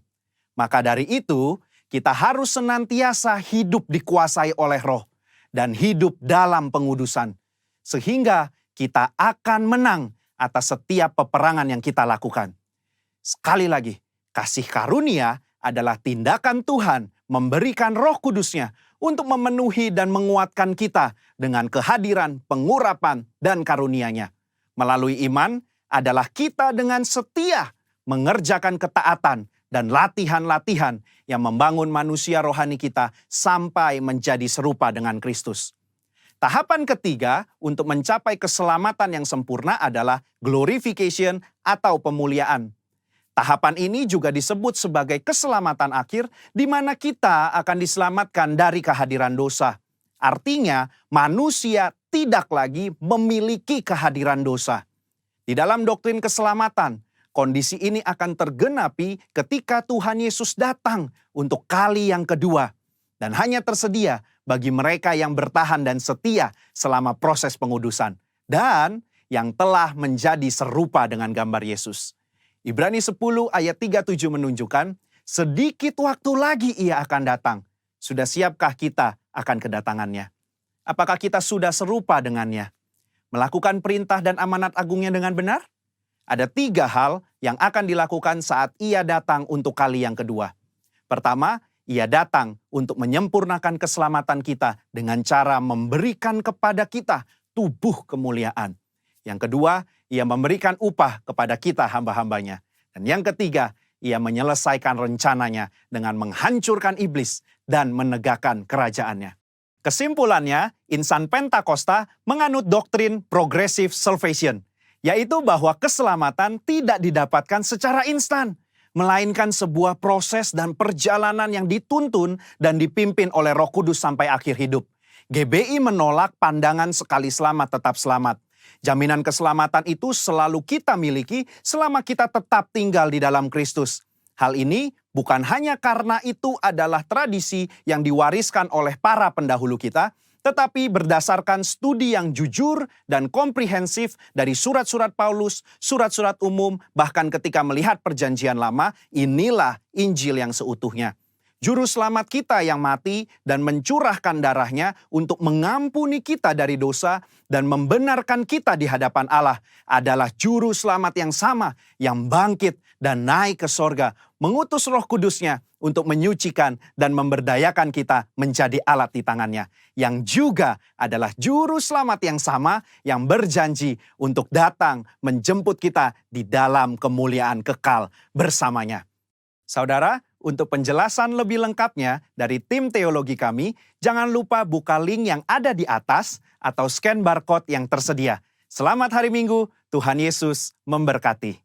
Maka dari itu, kita harus senantiasa hidup dikuasai oleh Roh dan hidup dalam pengudusan. Sehingga kita akan menang atas setiap peperangan yang kita lakukan. Sekali lagi, kasih karunia adalah tindakan Tuhan memberikan Roh Kudus-Nya untuk memenuhi dan menguatkan kita dengan kehadiran, pengurapan, dan karunia-Nya. Melalui iman adalah kita dengan setia mengerjakan ketaatan dan latihan-latihan yang membangun manusia rohani kita sampai menjadi serupa dengan Kristus. Tahapan ketiga untuk mencapai keselamatan yang sempurna adalah glorification atau pemuliaan. Tahapan ini juga disebut sebagai keselamatan akhir di mana kita akan diselamatkan dari kehadiran dosa. Artinya manusia tidak lagi memiliki kehadiran dosa. Di dalam doktrin keselamatan, kondisi ini akan tergenapi ketika Tuhan Yesus datang untuk kali yang kedua dan hanya tersedia bagi mereka yang bertahan dan setia selama proses pengudusan, dan yang telah menjadi serupa dengan gambar Yesus. Ibrani 10 ayat 37 menunjukkan, sedikit waktu lagi ia akan datang. Sudah siapkah kita akan kedatangannya? Apakah kita sudah serupa dengannya? Melakukan perintah dan amanat agungnya dengan benar? Ada 3 hal yang akan dilakukan saat ia datang untuk kali yang kedua. Pertama, ia datang untuk menyempurnakan keselamatan kita dengan cara memberikan kepada kita tubuh kemuliaan. Yang kedua, ia memberikan upah kepada kita hamba-hambanya. Dan yang ketiga, ia menyelesaikan rencananya dengan menghancurkan iblis dan menegakkan kerajaannya. Kesimpulannya, insan Pentakosta menganut doktrin progressive salvation, yaitu bahwa keselamatan tidak didapatkan secara instan, melainkan sebuah proses dan perjalanan yang dituntun dan dipimpin oleh Roh Kudus sampai akhir hidup. GBI menolak pandangan sekali selamat tetap selamat. Jaminan keselamatan itu selalu kita miliki selama kita tetap tinggal di dalam Kristus. Hal ini bukan hanya karena itu adalah tradisi yang diwariskan oleh para pendahulu kita, tetapi berdasarkan studi yang jujur dan komprehensif dari surat-surat Paulus, surat-surat umum, bahkan ketika melihat perjanjian lama, inilah Injil yang seutuhnya. Juru selamat kita yang mati dan mencurahkan darahnya untuk mengampuni kita dari dosa dan membenarkan kita di hadapan Allah adalah juru selamat yang sama yang bangkit dan naik ke sorga, mengutus Roh Kudusnya untuk menyucikan dan memberdayakan kita menjadi alat di tangannya, yang juga adalah juru selamat yang sama yang berjanji untuk datang menjemput kita di dalam kemuliaan kekal bersamanya. Saudara, untuk penjelasan lebih lengkapnya dari tim teologi kami, jangan lupa buka link yang ada di atas atau scan barcode yang tersedia. Selamat hari Minggu, Tuhan Yesus memberkati.